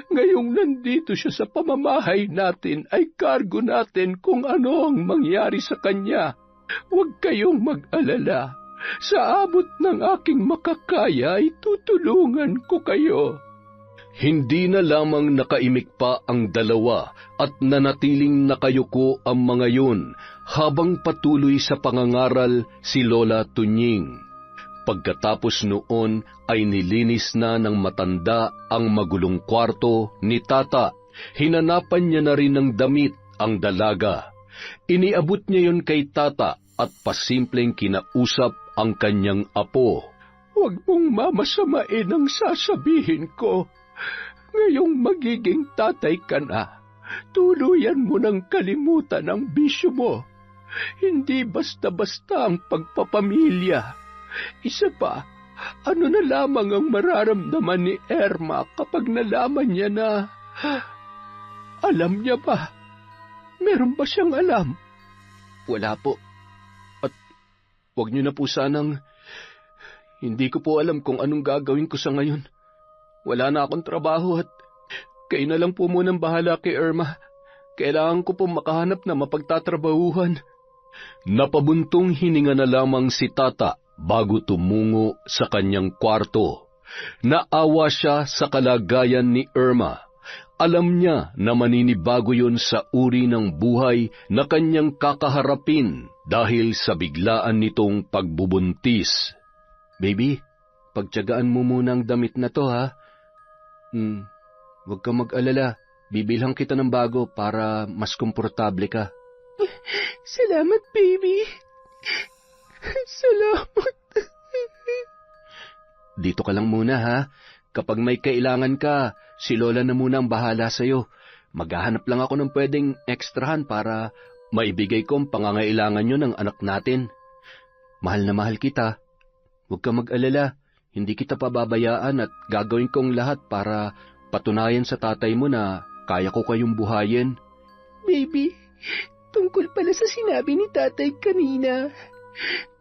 Ngayong nandito siya sa pamamahay natin ay kargo natin kung ano ang mangyari sa kanya. Huwag kayong mag-alala. Sa abot ng aking makakaya ay tutulungan ko kayo. Hindi na lamang nakaimik pa ang dalawa at nanatiling nakayuko ang mga yun habang patuloy sa pangangaral si Lola Tunying. Pagkatapos noon ay nilinis na ng matanda ang magulong kwarto ni Tata. Hinanapan niya na rin ng damit ang dalaga. Iniabot niya yon kay Tata at pasimpleng kinausap ang kanyang apo. Huwag mong mamasamain ang sasabihin ko. Ngayong magiging tatay ka na, tuluyan mo ng kalimutan ang bisyo mo. Hindi basta-basta ang pagpapamilya. Isa pa, ano na lamang ang mararamdaman ni Irma kapag nalaman niya na... Alam niya ba? Meron ba siyang alam? Wala po. At huwag niyo na po sanang... Hindi ko po alam kung anong gagawin ko sa ngayon. Wala na akong trabaho at kayo na lang po munang bahala kay Irma. Kailangan ko po makahanap na mapagtatrabahuhan. Napabuntong hininga na lamang si Tata bago tumungo sa kanyang kwarto. Naawa siya sa kalagayan ni Irma. Alam niya na maninibago yon sa uri ng buhay na kanyang kakaharapin dahil sa biglaan nitong pagbubuntis. Baby, pagtiyagaan mo muna ang damit na to, ha? Huwag kang mag-alala. Bibilhan kita ng bago para mas komportable ka. Salamat, baby. Salamat. Dito ka lang muna, ha? Kapag may kailangan ka, si Lola na muna ang bahala sa'yo. Maghahanap lang ako ng pwedeng ekstrahan para maibigay ko ang pangangailangan nyo ng anak natin. Mahal na mahal kita. Huwag kang mag-alala. Hindi kita pababayaan at gagawin kong lahat para patunayan sa tatay mo na kaya ko kayong buhayin. Baby, tungkol pala sa sinabi ni tatay kanina.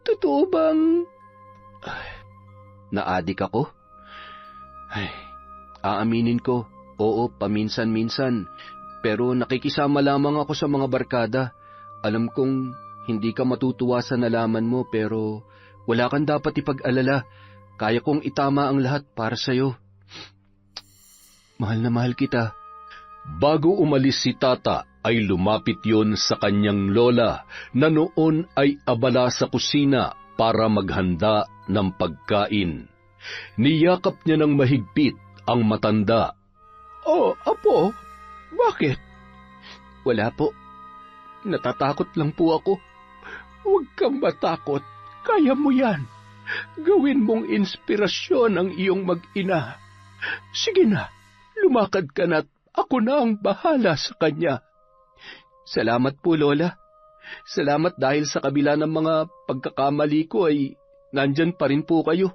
Totoo bang... Naadik ako? Aaminin ko, oo, paminsan-minsan. Pero nakikisama lamang ako sa mga barkada. Alam kong hindi ka matutuwa sa nalaman mo pero wala kang dapat ipag-alala. Kaya kong itama ang lahat para sa'yo. Mahal na mahal kita. Bago umalis si Tata, ay lumapit yon sa kanyang lola na noon ay abala sa kusina para maghanda ng pagkain. Niyakap niya ng mahigpit ang matanda. Oh, apo, bakit? Wala po. Natatakot lang po ako. Huwag kang matakot. Kaya mo yan. Gawin mong inspirasyon ang iyong mag-ina. Sige na, lumakad ka na't ako na ang bahala sa kanya. Salamat po, Lola. Salamat dahil sa kabila ng mga pagkakamali ko ay nandyan pa rin po kayo.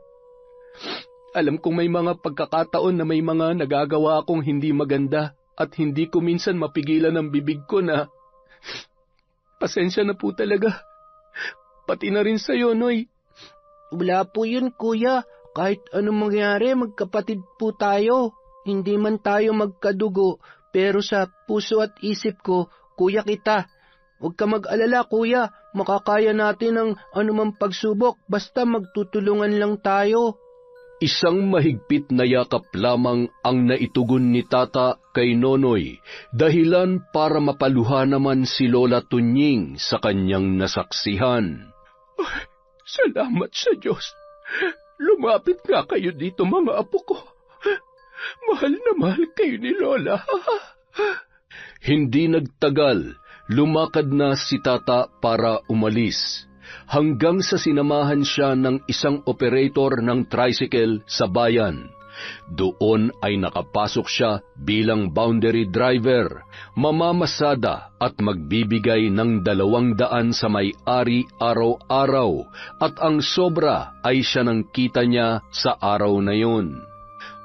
Alam kong may mga pagkakataon na may mga nagagawa akong hindi maganda at hindi ko minsan mapigilan ang bibig ko na pasensya na po talaga. Pati na rin sa'yo, Noy. Wala po yun, kuya. Kahit anong mangyari, magkapatid po tayo. Hindi man tayo magkadugo, pero sa puso at isip ko, kuya kita. Huwag ka mag-alala, kuya. Makakaya natin ang anumang pagsubok, basta magtutulungan lang tayo. Isang mahigpit na yakap lamang ang naitugon ni Tata kay Nonoy, dahilan para mapaluha naman si Lola Tunying sa kanyang nasaksihan. Ay, salamat sa Diyos. Lumapit nga kayo dito, mga apo ko. Mahal na mahal kayo ni Lola. Hindi nagtagal, lumakad na si Tata para umalis, hanggang sa sinamahan siya ng isang operator ng tricycle sa bayan. Doon ay nakapasok siya bilang boundary driver, mamamasada at magbibigay ng 200 sa may-ari araw-araw, at ang sobra ay siya ng kita niya sa araw na yun.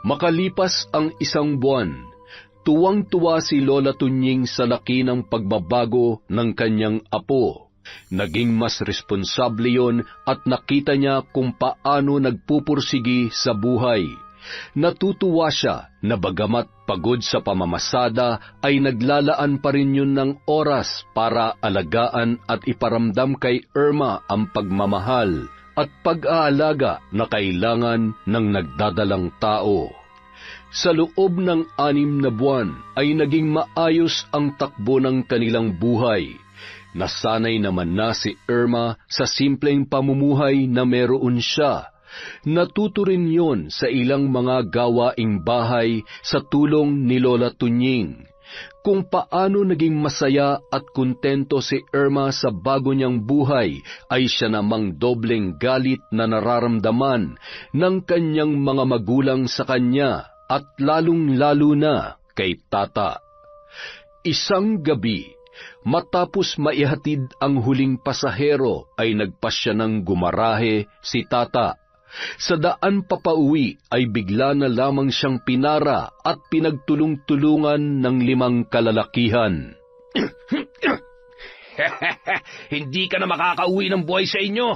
Makalipas ang 1 buwan, tuwang-tuwa si Lola Tunying sa laki ng pagbabago ng kanyang apo. Naging mas responsable yon at nakita niya kung paano nagpupursigi sa buhay. Natutuwa siya na bagamat pagod sa pamamasada ay naglalaan pa rin yun ng oras para alagaan at iparamdam kay Irma ang pagmamahal at pag-aalaga na kailangan ng nagdadalang tao. Sa loob ng 6 na buwan ay naging maayos ang takbo ng kanilang buhay. Nasanay naman na si Irma sa simpleng pamumuhay na meron siya. Natuto rin yon sa ilang mga gawaing bahay sa tulong ni Lola Tunying. Kung paano naging masaya at kontento si Irma sa bago niyang buhay, ay siya namang dobleng galit na nararamdaman ng kanyang mga magulang sa kanya at lalong-lalo na kay Tata. Isang gabi, matapos maihatid ang huling pasahero, ay nagpasya ng gumarahe si Tata. Sa daan papauwi ay bigla na lamang siyang pinara at pinagtulong-tulungan ng 5 kalalakihan. Hindi ka na makakauwi ng buhay sa inyo.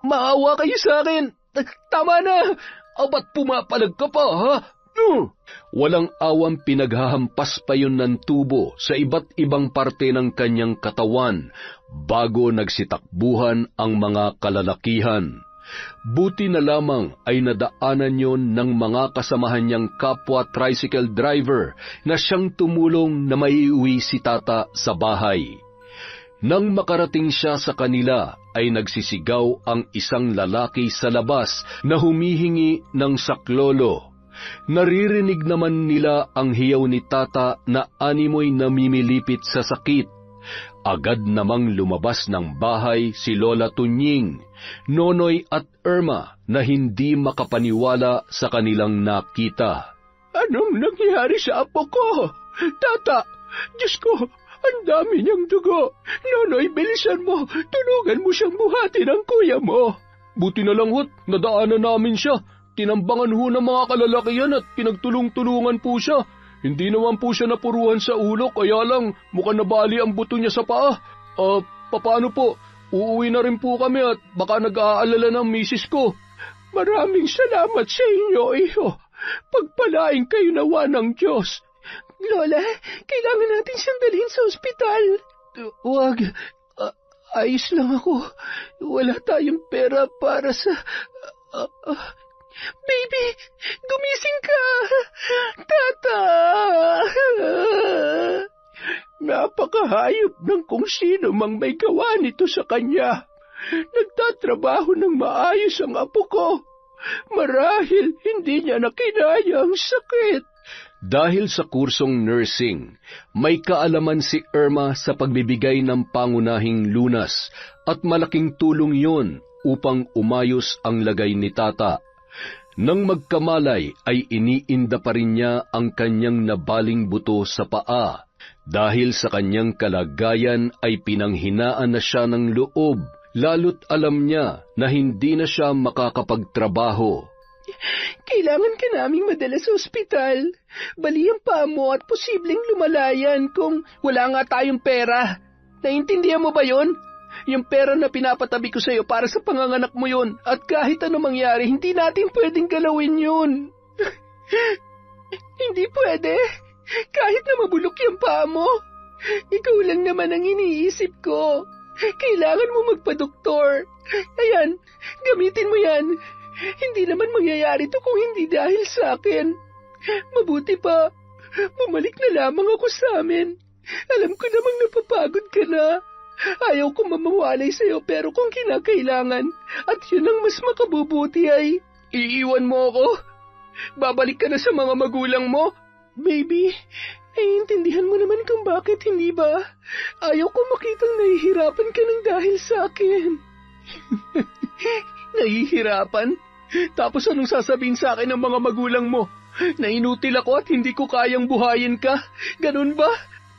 Maawa kayo sa akin. Tama na. Ba't pumapalag ka pa, ha? Walang awang pinaghahampas pa yun ng tubo sa iba't ibang parte ng kanyang katawan bago nagsitakbuhan ang mga kalalakihan. Buti na lamang ay nadaanan yon ng mga kasamahan niyang kapwa tricycle driver na siyang tumulong na maiuwi si Tata sa bahay. Nang makarating siya sa kanila, ay nagsisigaw ang isang lalaki sa labas na humihingi ng saklolo. Naririnig naman nila ang hiyaw ni Tata na animoy namimilipit sa sakit. Agad namang lumabas ng bahay si Lola Tunying, Nonoy at Irma na hindi makapaniwala sa kanilang nakita. Anong nangyari sa apo ko? Tata, Diyos ko, ang dami niyang dugo. Nonoy, bilisan mo. Tulungan mo siyang buhatin ang kuya mo. Buti na lang hot, nadaanan namin siya. Tinambangan ho ng mga kalalakihan at pinagtulong-tulungan po siya. Hindi naman po siya napuruhan sa ulo, kaya lang mukhang nabali ang buto niya sa paa. Paano po? Uuwi na rin po kami at baka nag-aalala ng misis ko. Maraming salamat sa inyo, iho. Pagpalain kayo nawa ng Diyos. Lola, kailangan natin siyang dalhin sa ospital. Huwag. Ayos lang ako. Wala tayong pera para sa... Baby, gumising ka! Tata! Napakahayop ng kung sino mang may gawa nito sa kanya. Nagtatrabaho ng maayos ang apo ko. Marahil hindi niya nakinaya ang sakit. Dahil sa kursong nursing, may kaalaman si Irma sa pagbibigay ng pangunahing lunas at malaking tulong yon upang umayos ang lagay ni Tata. Nang magkamalay ay iniinda pa rin niya ang kanyang nabaling buto sa paa. Dahil sa kanyang kalagayan ay pinanghinaan na siya ng loob, lalo't alam niya na hindi na siya makakapagtrabaho. Kailangan ka naming madala sa ospital. Bali ang paa mo at posibleng lumalayan kung wala nga tayong pera. Naintindihan mo ba yon? Yung pera na pinapatabi ko sa'yo para sa panganganak mo yon. At kahit ano mangyari, hindi natin pwedeng galawin yun. Hindi pwede. Kahit na mabulok yung paa mo. Ikaw lang naman ang iniisip ko. Kailangan mo magpa-doktor. Ayan, gamitin mo yan. Hindi naman mangyayari to kung hindi dahil sa akin. Mabuti pa, bumalik na lamang ako sa amin. Alam ko namang napapagod ka na. Ayaw ko mamawalay sa'yo pero kung kinakailangan at yun ang mas makabubuti ay iiwan mo ako. Babalik ka na sa mga magulang mo. Baby, naiintindihan mo naman kung bakit hindi ba? Ayaw ko makitang nahihirapan ka ng dahil sa akin. Nahihirapan? Tapos anong sasabihin sa akin ng mga magulang mo? Na inutil ako at hindi ko kayang buhayin ka? Ganun ba?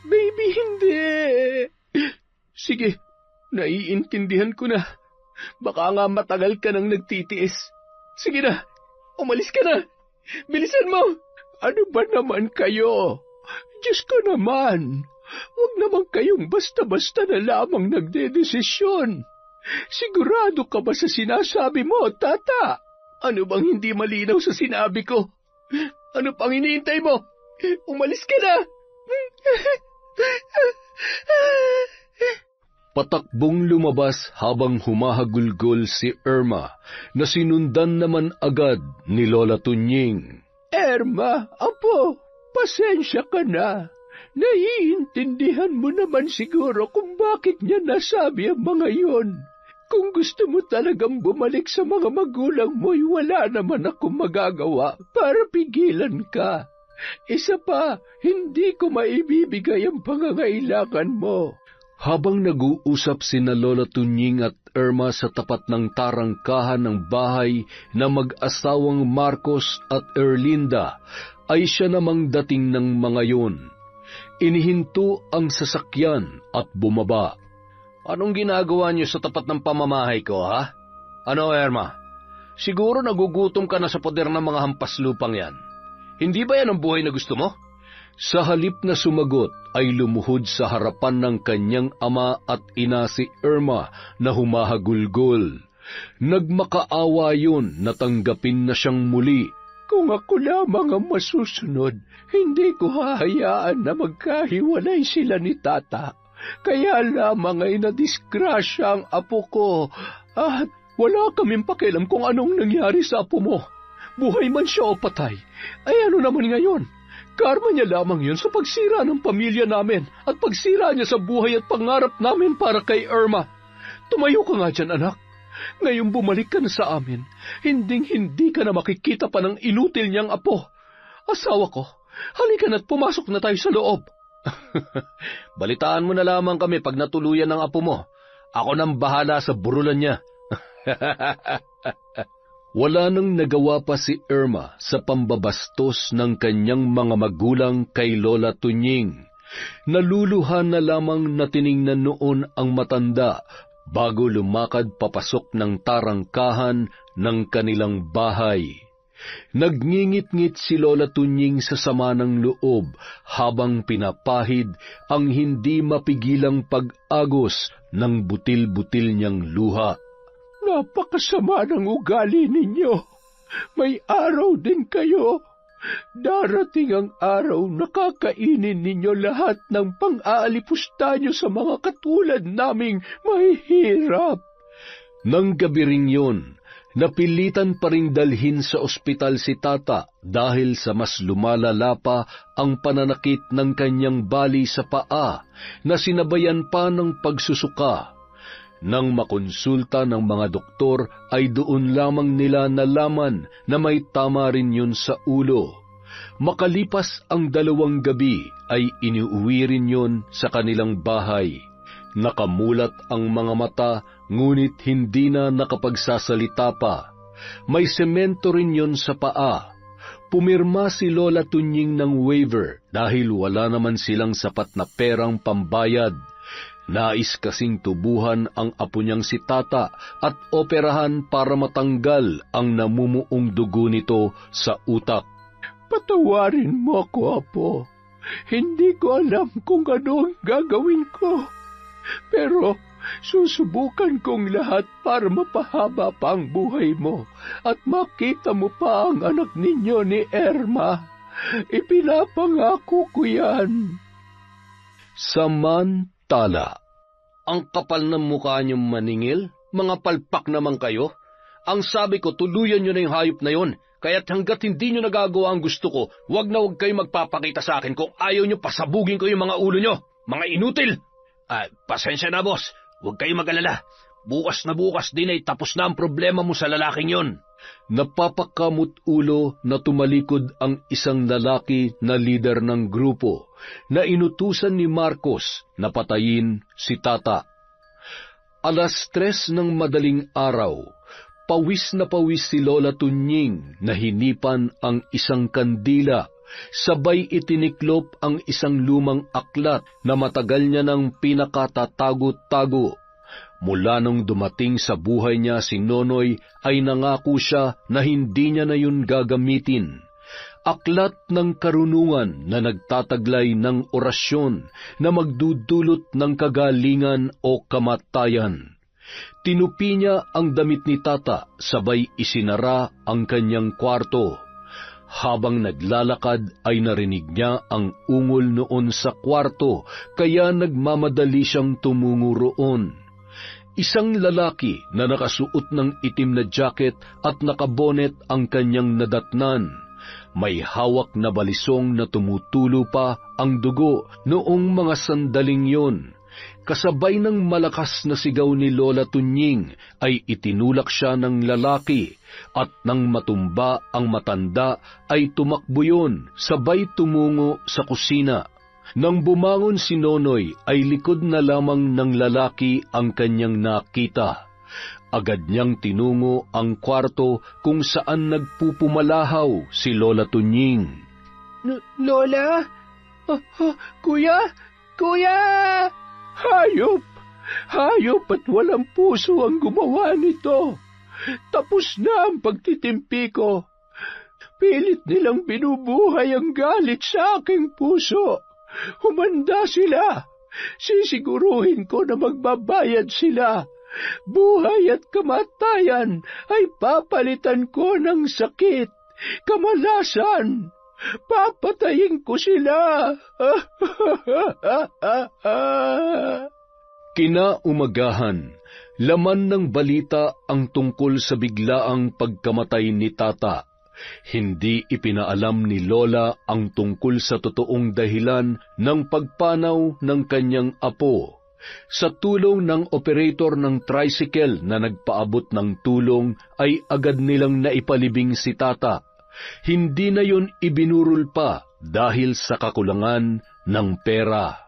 Baby, hindi. Sige, naiintindihan ko na. Baka nga matagal ka nang nagtitiis. Sige na, umalis ka na. Bilisan mo. Ano ba naman kayo? Diyos ko naman. Huwag naman kayong basta-basta na lamang nagdedesisyon. Sigurado ka ba sa sinasabi mo, Tata? Ano bang hindi malinaw sa sinabi ko? Ano pang iniintay mo? Umalis ka na! Patakbong lumabas habang humahagulgol si Irma na sinundan naman agad ni Lola Tunying. Irma, apo, pasensya ka na. Naiintindihan mo naman siguro kung bakit niya nasabi ang mga yon. Kung gusto mo talagang bumalik sa mga magulang mo'y wala naman akong magagawa para pigilan ka. Isa pa, hindi ko maibibigay ang pangangailangan mo. Habang nag-uusap sina Lola Tunying at Irma sa tapat ng tarangkahan ng bahay na mag-asawang Marcos at Erlinda, ay siya namang dating ng mga yun. Inihinto ang sasakyan at bumaba. Anong ginagawa niyo sa tapat ng pamamahay ko, ha? Ano, Irma? Siguro nagugutom ka na sa poder ng mga hampas lupang yan. Hindi ba yan ang buhay na gusto mo? Sa halip na sumagot ay lumuhod sa harapan ng kanyang ama at ina si Irma na humahagulgol. Nagmakaawa yun na tanggapin na siyang muli. Kung ako lamang ang masusunod, hindi ko hahayaan na magkahiwalay sila ni Tata. Kaya lamang ay nadisgrasya ang apo ko at wala kaming pakialam kung anong nangyari sa apo mo. Buhay man siya o patay, ay ano naman ngayon? Karma niya lamang yun sa pagsira ng pamilya namin at pagsira niya sa buhay at pangarap namin para kay Irma. Tumayo ka nga dyan, anak. Ngayong bumalik ka na sa amin, hinding-hindi ka na makikita pa ng inutil niyang apo. Asawa ko, halika na't pumasok na tayo sa loob. Balitaan mo na lamang kami pag natuluyan ng apo mo. Ako nang bahala sa burulan niya. Wala nang nagawa pa si Irma sa pambabastos ng kanyang mga magulang kay Lola Tunying. Naluluhan na lamang na tiningnan noon ang matanda bago lumakad papasok ng tarangkahan ng kanilang bahay. Nagngingit-ngit si Lola Tunying sa sama ng loob habang pinapahid ang hindi mapigilang pag-agos ng butil-butil niyang luha. Napakasama ng ugali ninyo. May araw din kayo. Darating ang araw na kakainin ninyo lahat ng pang-aalipusta nyo sa mga katulad naming mahihirap. Nang gabi ring yun, napilitan pa ring dalhin sa ospital si Tata dahil sa mas lumalala pa ang pananakit ng kanyang bali sa paa na sinabayan pa ng pagsusuka. Nang makonsulta ng mga doktor ay doon lamang nila nalaman na may tama rin yun sa ulo. Makalipas ang 2 gabi ay iniuwi rin yun sa kanilang bahay. Nakamulat ang mga mata ngunit hindi na nakapagsasalita pa. May semento rin yon sa paa. Pumirma si Lola Tunying ng waiver dahil wala naman silang sapat na perang pambayad. Nais kasing tubuhan ang apo niyang si Tata at operahan para matanggal ang namumuong dugo nito sa utak. Patawarin mo ako, Apo. Hindi ko alam kung ano ang gagawin ko. Pero susubukan kong lahat para mapahaba pa ang buhay mo at makita mo pa ang anak ninyo ni Erma. Ipinapangako ko yan. Samantala, Ang kapal ng mukha niyong maningil, mga palpak naman kayo. Ang sabi ko, tuluyan niyo na yung hayop na yon. Kaya't hanggat hindi niyo nagagawa ang gusto ko, wag na wag kayo magpapakita sa akin kung ayaw niyo pasabugin ko yung mga ulo niyo. Mga inutil! Pasensya na, boss. Huwag kayo mag-alala. Bukas na bukas din ay tapos na ang problema mo sa lalaking yon. napapakamot ulo na tumalikod ang isang lalaki na lider ng grupo na inutusan ni Marcos na patayin si Tata. 3:00 ng madaling araw, pawis na pawis si Lola Tunying na hinipan ang isang kandila, sabay itiniklop ang isang lumang aklat na matagal niya nang pinakatatago-tago. Mula nung dumating sa buhay niya si Nonoy ay nangako siya na hindi niya na yun gagamitin. Aklat ng karunungan na nagtataglay ng orasyon na magdudulot ng kagalingan o kamatayan. Tinupi niya ang damit ni Tata, sabay isinara ang kanyang kwarto. Habang naglalakad ay narinig niya ang ungol noon sa kwarto, kaya nagmamadali siyang tumungo roon. Isang lalaki na nakasuot ng itim na jacket at nakabonet ang kanyang nadatnan. May hawak na balisong na tumutulo pa ang dugo noong mga sandaling yon. Kasabay ng malakas na sigaw ni Lola Tunying ay itinulak siya ng lalaki at nang matumba ang matanda ay tumakbo yun, sabay tumungo sa kusina. Nang bumangon si Nonoy ay likod na lamang ng lalaki ang kanyang nakita. Agad niyang tinungo ang kwarto kung saan nagpupumalahaw si Lola Tunying. Lola? Kuya? Kuya! Hayop! Hayop at walang puso ang gumawa nito. Tapos na ang pagtitimpi ko. Pilit nilang binubuhay ang galit sa aking puso. Humanda sila. Sisiguruhin ko na magbabayad sila. Buhay at kamatayan ay papalitan ko ng sakit, kamalasan. Papatayin ko sila. Kinaumagahan, laman ng balita ang tungkol sa biglaang pagkamatay ni Tata. Hindi ipinaalam ni Lola ang tungkol sa totoong dahilan ng pagpanaw ng kanyang apo. Sa tulong ng operator ng tricycle na nagpaabot ng tulong ay agad nilang naipalibing si Tata. Hindi na yon ibinurol pa dahil sa kakulangan ng pera.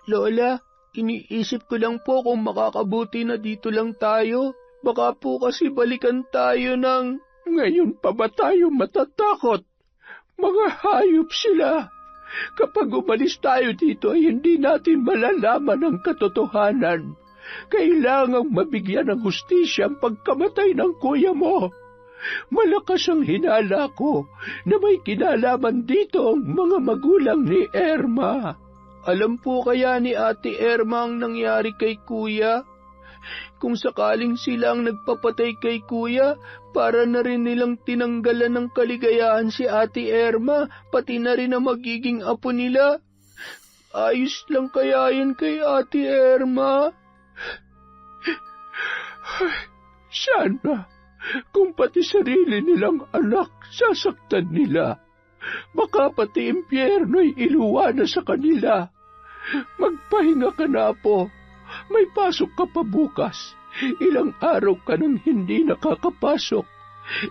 Lola, iniisip ko lang po kung makakabuti na dito lang tayo. Baka po kasi balikan tayo ng... Ngayon pa ba tayo matatakot? Mga hayop sila. Kapag umalis tayo dito ay hindi natin malalaman ang katotohanan. Kailangang mabigyan ng hustisya ang pagkamatay ng kuya mo. Malakas ang hinala ko na may kinalaman dito ang mga magulang ni Erma. Alam po kaya ni Ate Erma ang nangyari kay kuya? Kung sakaling sila ang nagpapatay kay kuya, para na rin nilang tinanggalan ng kaligayahan si Ate Erma, pati na rin ang magiging apo nila. Ayos lang kaya yan kay Ate Erma? Sana, kung pati sarili nilang anak sasaktan nila, baka pati impyerno'y iluwa na sa kanila. Magpahinga ka na po. May pasok ka pa bukas. Ilang araw ka nang hindi nakakapasok.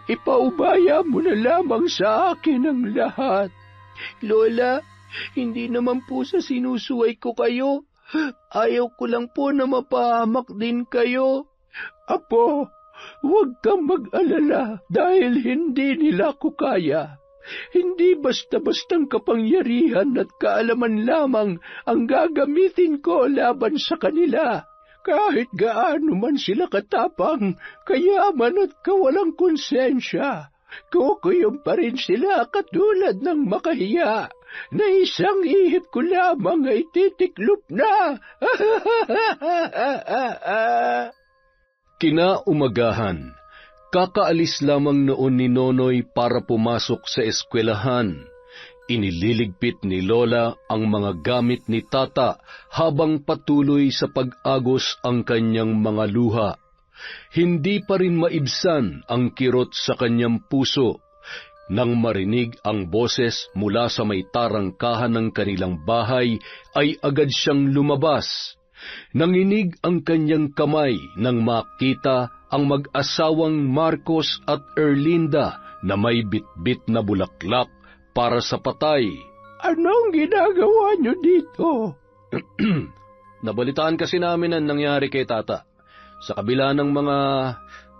Ipaubaya mo na lamang sa akin ang lahat. Lola, hindi naman po sa sinusuway ko kayo. Ayaw ko lang po na mapahamak din kayo. Apo, Huwag kang mag-alala dahil hindi nila ko kaya. Hindi basta-bastang kapangyarihan at kaalaman lamang ang gagamitin ko laban sa kanila. Kahit gaano man sila katapang, kayaman at kawalang konsensya, kukuyon pa rin sila katulad ng makahiya na isang ihip ko lamang ay titiklop na. Kinaumagahan, kakaalis lamang noon ni Nonoy para pumasok sa eskwelahan. Inililigpit ni Lola ang mga gamit ni Tata habang patuloy sa pag-agos ang kanyang mga luha. Hindi pa rin maibsan ang kirot sa kanyang puso. Nang marinig ang boses mula sa may tarangkahan ng kanilang bahay, ay agad siyang lumabas. Nanginig ang kanyang kamay nang makita ang mag-asawang Marcos at Erlinda na may bitbit na bulaklak para sa patay. Anong ginagawa niyo dito? Nabalitaan kasi namin ang nangyari kay Tata. Sa kabila ng mga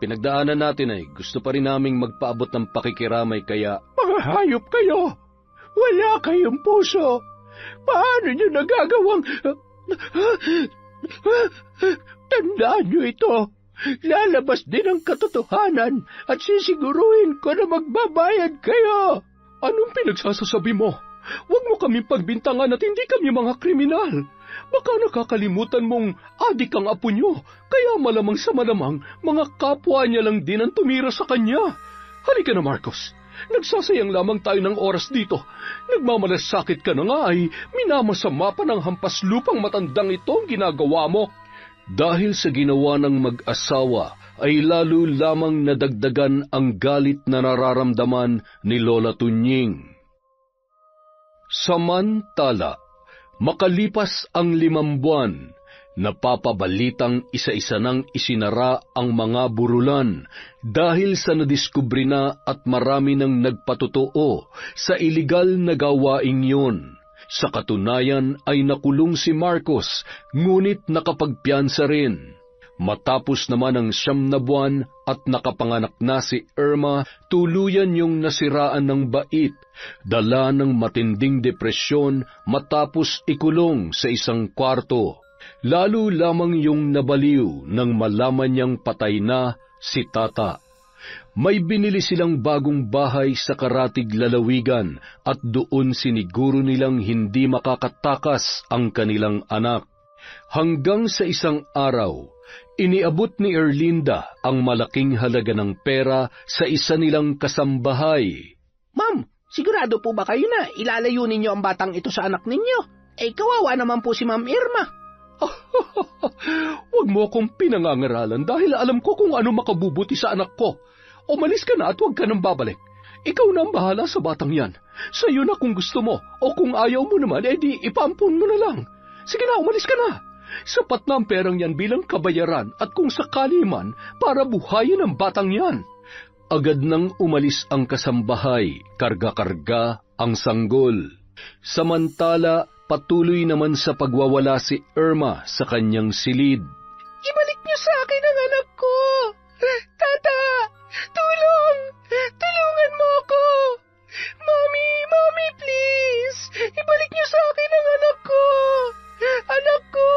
pinagdaanan natin ay gusto pa rin naming magpaabot ng pakikiramay kaya... Mga hayop kayo! Wala kayong puso! Paano niyo nagagawang... Tandaan niyo ito! Lalabas din ang katotohanan at sisiguruhin ko na magbabayad kayo! Anong pinagsasasabi mo? Huwag mo kaming pagbintangan at hindi kami mga kriminal. Baka nakakalimutan mong adik ang apo nyo, kaya malamang sa malamang mga kapwa niya lang din ang tumira sa kanya. Halika na, Marcos. Nagsasayang lamang tayo ng oras dito. Nagmamalasakit ka na nga ay minamasama pa ng hampas lupang matandang ito ang ginagawa mo. Dahil sa ginawa ng mag-asawa, ay lalo lamang nadagdagan ang galit na nararamdaman ni Lola Tunying. Samantala, makalipas ang 5 buwan, napapabalitang isa-isa nang isinara ang mga burulan dahil sa nadiskubre na at marami nang nagpatotoo sa iligal na gawaing yun. Sa katunayan ay nakulong si Marcos, ngunit nakapagpiyansa rin. Matapos naman ang 9 na buwan at nakapanganak na si Irma, tuluyan yung nasiraan ng bait, dala ng matinding depresyon matapos ikulong sa isang kwarto. Lalo lamang yung nabaliw nang malaman niyang patay na si Tata. May binili silang bagong bahay sa Karatig Lalawigan at doon siniguro nilang hindi makakatakas ang kanilang anak. Hanggang sa isang araw, iniabot ni Erlinda ang malaking halaga ng pera sa isa nilang kasambahay. Ma'am, sigurado po ba kayo na ilalayo ninyo ang batang ito sa anak ninyo? Kawawa naman po si Ma'am Irma. Huwag mo akong pinangangaralan dahil alam ko kung ano makabubuti sa anak ko. Umalis ka na at huwag ka nang babalik. Ikaw na ang bahala sa batang yan. Sa iyo na kung gusto mo, o kung ayaw mo naman, edi ipampun mo na lang. Sige na, umalis ka na. Sapat na ang perang yan bilang kabayaran at kung sakali man, para buhayin ang batang yan. Agad nang umalis ang kasambahay, karga-karga ang sanggol. Samantala, patuloy naman sa pagwawala si Irma sa kanyang silid. Ibalik niyo sa akin ang anak ko! Tata! Tulong! Tulungan mo ako! Mommy, please! Ibalik niyo sa akin ang anak ko! Anak ko!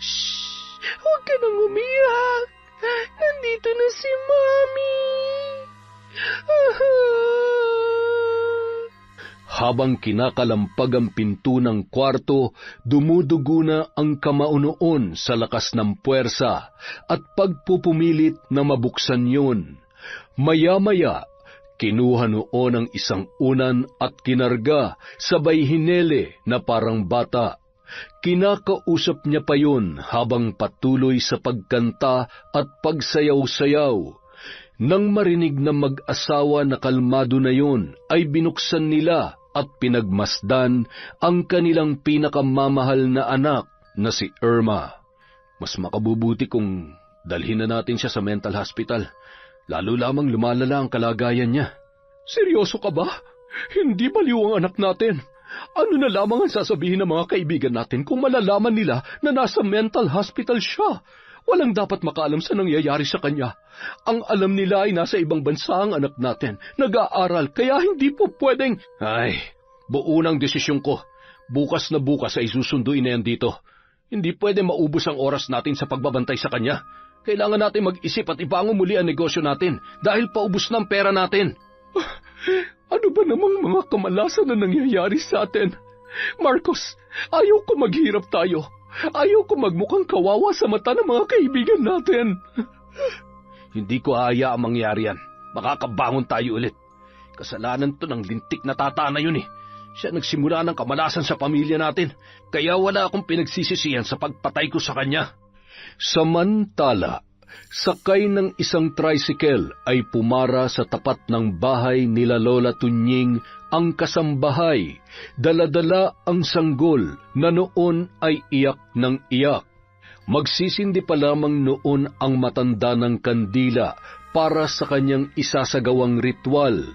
Shh! Huwag ka nang umiyak! Nandito na si Mommy! Habang kinakalampag ang pinto ng kwarto, dumudugo na ang kamaunoon sa lakas ng puwersa at pagpupumilit na mabuksan yun. Maya-maya, kinuha noon ang isang unan at kinarga sabay hinele na parang bata. Kinakausap niya pa yun habang patuloy sa pagkanta at pagsayaw-sayaw. Nang marinig ng mag-asawa na kalmado na yun, ay binuksan nila at pinagmasdan ang kanilang pinakamamahal na anak na si Irma. Mas makabubuti kung dalhin na natin siya sa mental hospital. Lalo lamang lumalala ang kalagayan niya. Seryoso ka ba? Hindi baliw ang anak natin. Ano na lamang ang sasabihin ng mga kaibigan natin kung malalaman nila na nasa mental hospital siya? Walang dapat makaalam sa nangyayari sa kanya. Ang alam nila ay nasa ibang bansa ang anak natin. Nag-aaral, kaya hindi po pwedeng... Ay, buo ng desisyon ko. Bukas na bukas ay susunduin na yan dito. Hindi pwede maubos ang oras natin sa pagbabantay sa kanya. Kailangan natin mag-isip at ibangon muli ang negosyo natin dahil paubos na ang pera natin. Ano ba namang mga kamalasan na nangyayari sa atin? Marcos, ayaw ko maghirap tayo. Ayaw ko magmukhang kawawa sa mata ng mga kaibigan natin. Hindi ko hayaang mangyari yan. Makakabangon tayo ulit. Kasalanan to ng lintik na tata na yun eh. Siya nagsimula ng kamalasan sa pamilya natin, kaya wala akong pinagsisisihan sa pagpatay ko sa kanya. Samantala, sakay ng isang tricycle ay pumara sa tapat ng bahay nila Lola Tunying ang kasambahay. Dala-dala ang sanggol na noon ay iyak ng iyak. Magsisindi pa lamang noon ang matanda ng kandila para sa kanyang isasagawang ritual.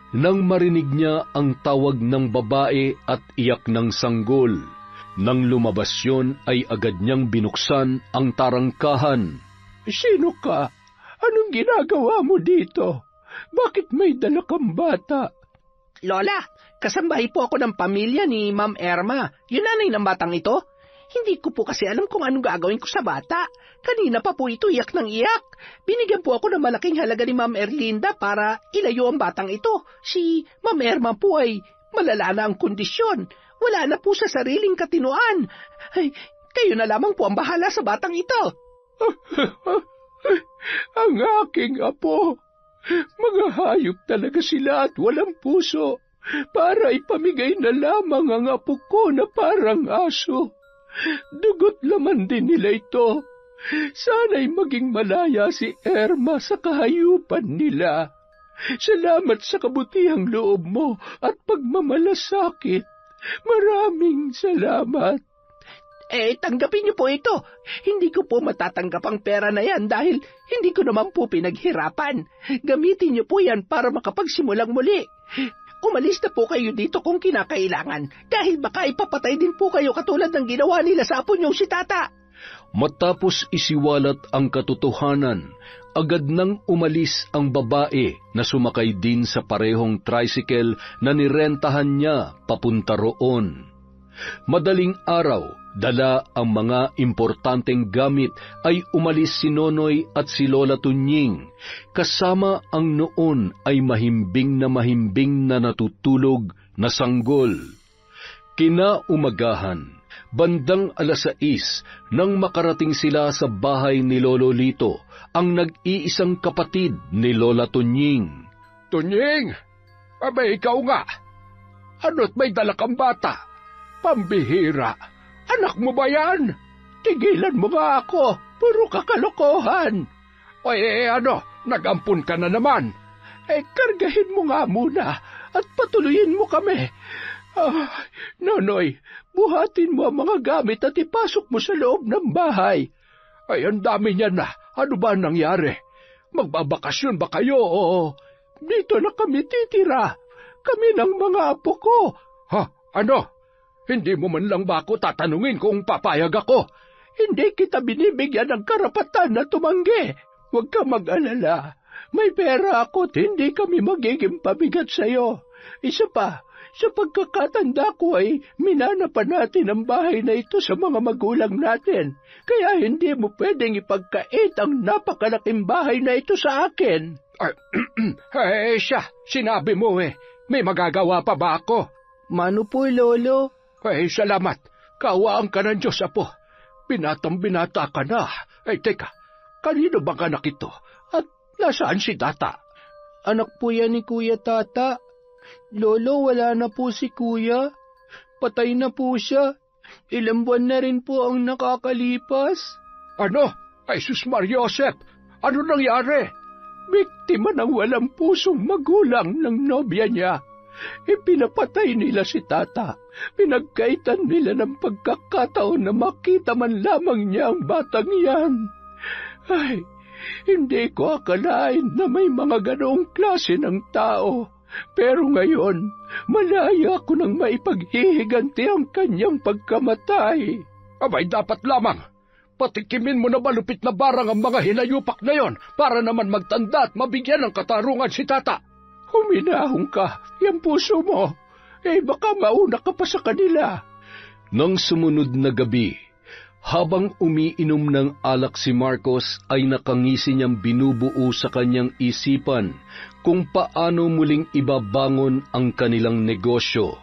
Nang marinig niya ang tawag ng babae at iyak ng sanggol. Nang lumabas yun ay agad niyang binuksan ang tarangkahan. Sino ka? Anong ginagawa mo dito? Bakit may dala kang bata? Lola, kasambahay po ako ng pamilya ni Ma'am Erma, yung nanay ng batang ito. Hindi ko po kasi alam kung anong gagawin ko sa bata. Kanina pa po ito iyak ng iyak. Binigyan po ako ng malaking halaga ni Ma'am Erlinda para ilayo ang batang ito. Si Ma'am Erma po ay malala na ang kondisyon. Wala na po sa sariling katinuan. Ay, kayo na lamang po ang bahala sa batang ito. Ang aking apo. Mga hayop talaga sila at walang puso. Para ipamigay na lamang ang apo ko na parang aso. Dugot laman din nila ito. Sana'y maging malaya si Erma sa kahayupan nila. Salamat sa kabutihang loob mo at pagmamalasakit. Maraming salamat. Tanggapin niyo po ito. Hindi ko po matatanggap ang pera na yan dahil hindi ko naman po pinaghirapan. Gamitin niyo po yan para makapagsimulang muli. Umalis na po kayo dito kung kinakailangan dahil baka ipapatay din po kayo katulad ng ginawa nila sa apo niyong si Tata. Matapos isiwalat ang katotohanan, agad nang umalis ang babae na sumakay din sa parehong tricycle na nirentahan niya papunta roon. Madaling araw, dala ang mga importanteng gamit ay umalis si Nonoy at si Lola Tunying. Kasama ang noon ay mahimbing na natutulog na sanggol. Kinaumagahan, bandang 6:00 nang makarating sila sa bahay ni Lolo Lito, ang nag-iisang kapatid ni Lola Tunying. Tunying, abay ikaw nga. Ano't may dala kang bata? Pambihira. Anak mo ba yan? Tigilan mo nga ako. Puro kakalokohan. Nag-ampun ka na naman. Kargahin mo nga muna at patuloyin mo kami. Nonoy, buhatin mo ang mga gamit at ipasok mo sa loob ng bahay. Ang dami niya na. Ano ba nangyari? Magbabakasyon ba kayo o dito na kami titira? Kami ng mga apo ko. Ano? Hindi mo man lang ba ako tatanungin kung papayag ako? Hindi kita binibigyan ng karapatan na tumanggi. Huwag ka mag-alala. May pera ako at hindi kami magiging pabigat sa'yo. Isa pa, sa pagkakatanda ko ay minana pa natin ang bahay na ito sa mga magulang natin. Kaya hindi mo pwedeng ipagkait ang napakalaking bahay na ito sa akin. Sinabi mo may magagawa pa ba ako? Mano po, Lolo? Salamat. Kaawaan ka ng Diyos, Apo. Binatang-binata ka na. Teka, kanino bang anak ito? At nasaan si Tata? Anak po yan ni Kuya Tata. Lolo, wala na po si Kuya. Patay na po siya. Ilang buwan na rin po ang nakakalipas. Ano? Sus Mariosep, ano nangyari? Biktima ng walang pusong magulang ng nobya niya. Ipinapatay nila si Tata. Pinagkaitan nila ng pagkakataon na makita man lamang niya ang batang yan. Hindi ko akalain na may mga ganoong klase ng tao. Pero ngayon, malaya ko nang maipaghihiganti ang kanyang pagkamatay. Abay, dapat lamang. Patikimin mo na malupit na barang ang mga hinayupak na yon para naman magtanda at mabigyan ng katarungan si tata. Huminahon ka, yung puso mo. Baka mauna ka pa sa kanila. Nang sumunod na gabi, habang umiinom ng alak si Marcos ay nakangisi niyang binubuo sa kanyang isipan kung paano muling ibabangon ang kanilang negosyo.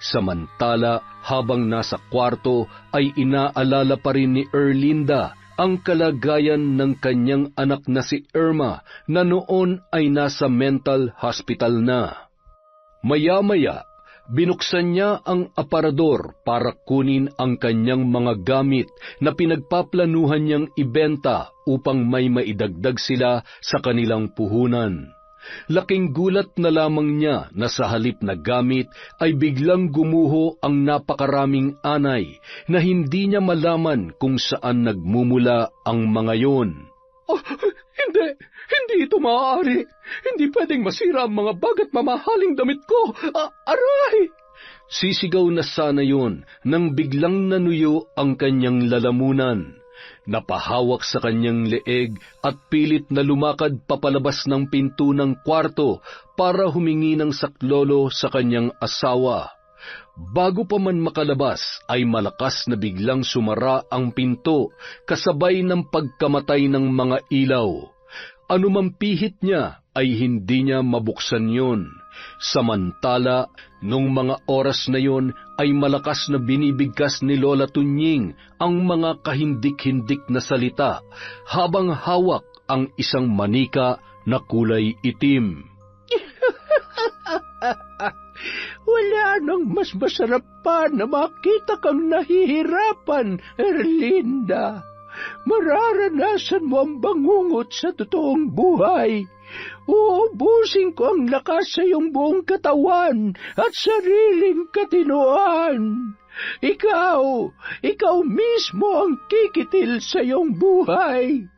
Samantala, habang nasa kwarto ay inaalala pa rin ni Erlinda ang kalagayan ng kanyang anak na si Irma na noon ay nasa mental hospital na. Maya-maya, binuksan niya ang aparador para kunin ang kanyang mga gamit na pinagpaplanuhan niyang ibenta upang may maidagdag sila sa kanilang puhunan. Laking gulat na lamang niya na sa halip na gamit ay biglang gumuho ang napakaraming anay na hindi niya malaman kung saan nagmumula ang mga yon. Hindi ito maaari. Hindi pwedeng masira ang mga bagat mamahaling damit ko. Aray! Sisigaw na sana yon nang biglang nanuyo ang kanyang lalamunan. Napahawak sa kanyang leeg at pilit na lumakad papalabas ng pinto ng kwarto para humingi ng saklolo sa kanyang asawa. Bago pa man makalabas ay malakas na biglang sumara ang pinto kasabay ng pagkamatay ng mga ilaw. Anumang pihit niya ay hindi niya mabuksan yon. Samantala, nung mga oras na yon ay malakas na binibigkas ni Lola Tunying ang mga kahindik-hindik na salita habang hawak ang isang manika na kulay itim. Wala nang mas masarap pa na makita kang nahihirapan, Erlinda. Mararanasan mo ang bangungot sa totoong buhay. Uubusin ko ang lakas sa iyong buong katawan at sariling katinoan. Ikaw mismo ang kikitil sa iyong buhay.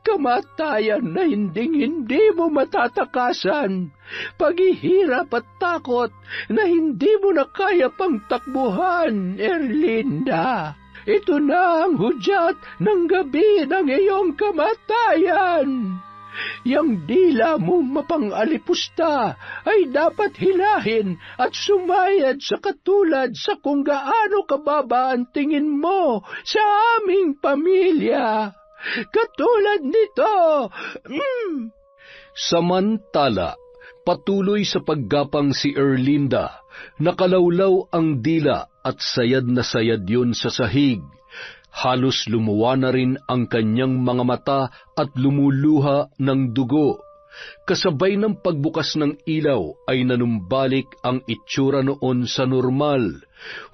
Kamatayan na hindi mo matatakasan. Paghihirap at takot na hindi mo na kaya pang takbuhan, Erlinda. Ito na ang hudyat ng gabi ng iyong kamatayan. Yang dila mo mapang-alipusta ay dapat hilahin at sumayad sa katulad sa kung gaano kababa ang tingin mo sa aming pamilya. Katulad nito. Samantala, patuloy sa paggapang si Erlinda, nakalawlaw ang dila at sayad na sayad yun sa sahig. Halos lumuwa na rin ang kanyang mga mata at lumuluha ng dugo. Kasabay ng pagbukas ng ilaw ay nanumbalik ang itsura noon sa normal.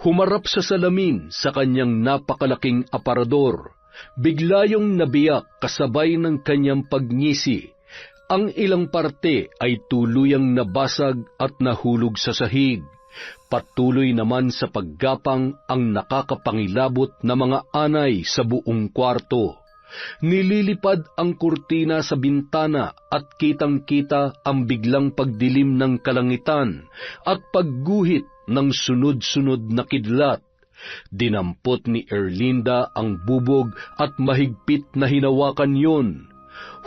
Humarap sa salamin sa kanyang napakalaking aparador. Bigla yung nabiyak kasabay ng kanyang pagngisi. Ang ilang parte ay tuluyang nabasag at nahulog sa sahig. Patuloy naman sa paggapang ang nakakapangilabot na mga anay sa buong kwarto. Nililipad ang kurtina sa bintana at kitang-kita ang biglang pagdilim ng kalangitan at pagguhit ng sunod-sunod na kidlat. Dinampot ni Erlinda ang bubog at mahigpit na hinawakan yon.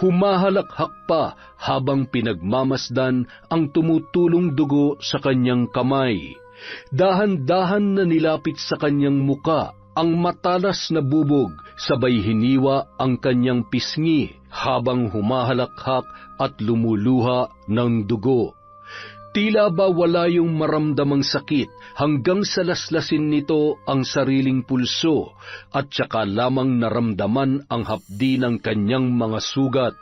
Humahalakhak pa habang pinagmamasdan ang tumutulong dugo sa kanyang kamay. Dahan-dahan na nilapit sa kanyang muka ang matalas na bubog, sabay hiniwa ang kanyang pisngi habang humahalakhak at lumuluha ng dugo. Tila ba wala yung maramdamang sakit hanggang sa laslasin nito ang sariling pulso at saka lamang naramdaman ang hapdi ng kanyang mga sugat.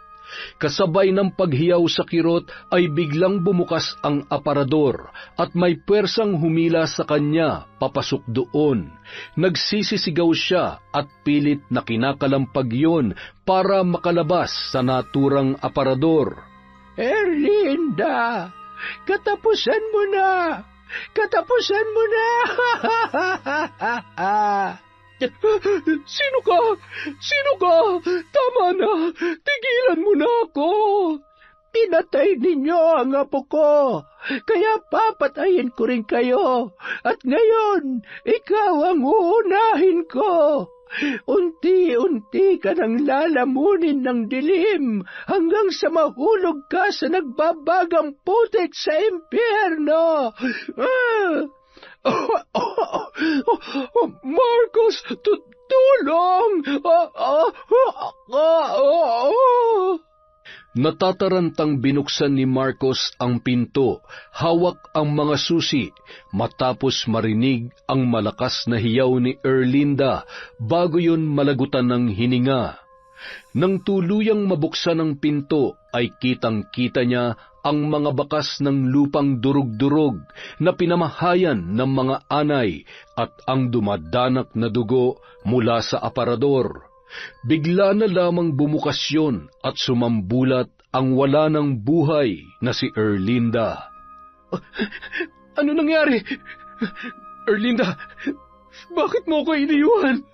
Kasabay ng paghiyaw sa kirot ay biglang bumukas ang aparador at may pwersang humila sa kanya papasok doon. Nagsisisigaw siya at pilit na kinakalampag yon para makalabas sa naturang aparador. Erlinda! Katapusan mo na! Katapusan mo na! Sino ka? Sino ka? Tama na! Tigilan mo na ako! Pinatay ninyo ang apo ko, kaya papatayin ko rin kayo. At ngayon, ikaw ang uunahin ko. Unti-unti ka ng lalamunin ng dilim hanggang sa mahulog ka sa nagbabagang putik sa impyerno. Marcos, tulong! Natatarantang binuksan ni Marcos ang pinto, hawak ang mga susi, matapos marinig ang malakas na hiyaw ni Erlinda bago yun malagutan ng hininga. Nang tuluyang mabuksan ang pinto ay kitang-kita niya ang mga bakas ng lupang durug-durog na pinamahayan ng mga anay at ang dumadanak na dugo mula sa aparador. Bigla na lamang bumukas yun at sumambulat ang wala ng buhay na si Erlinda. Ano nangyari? Erlinda, bakit mo ko iniwan?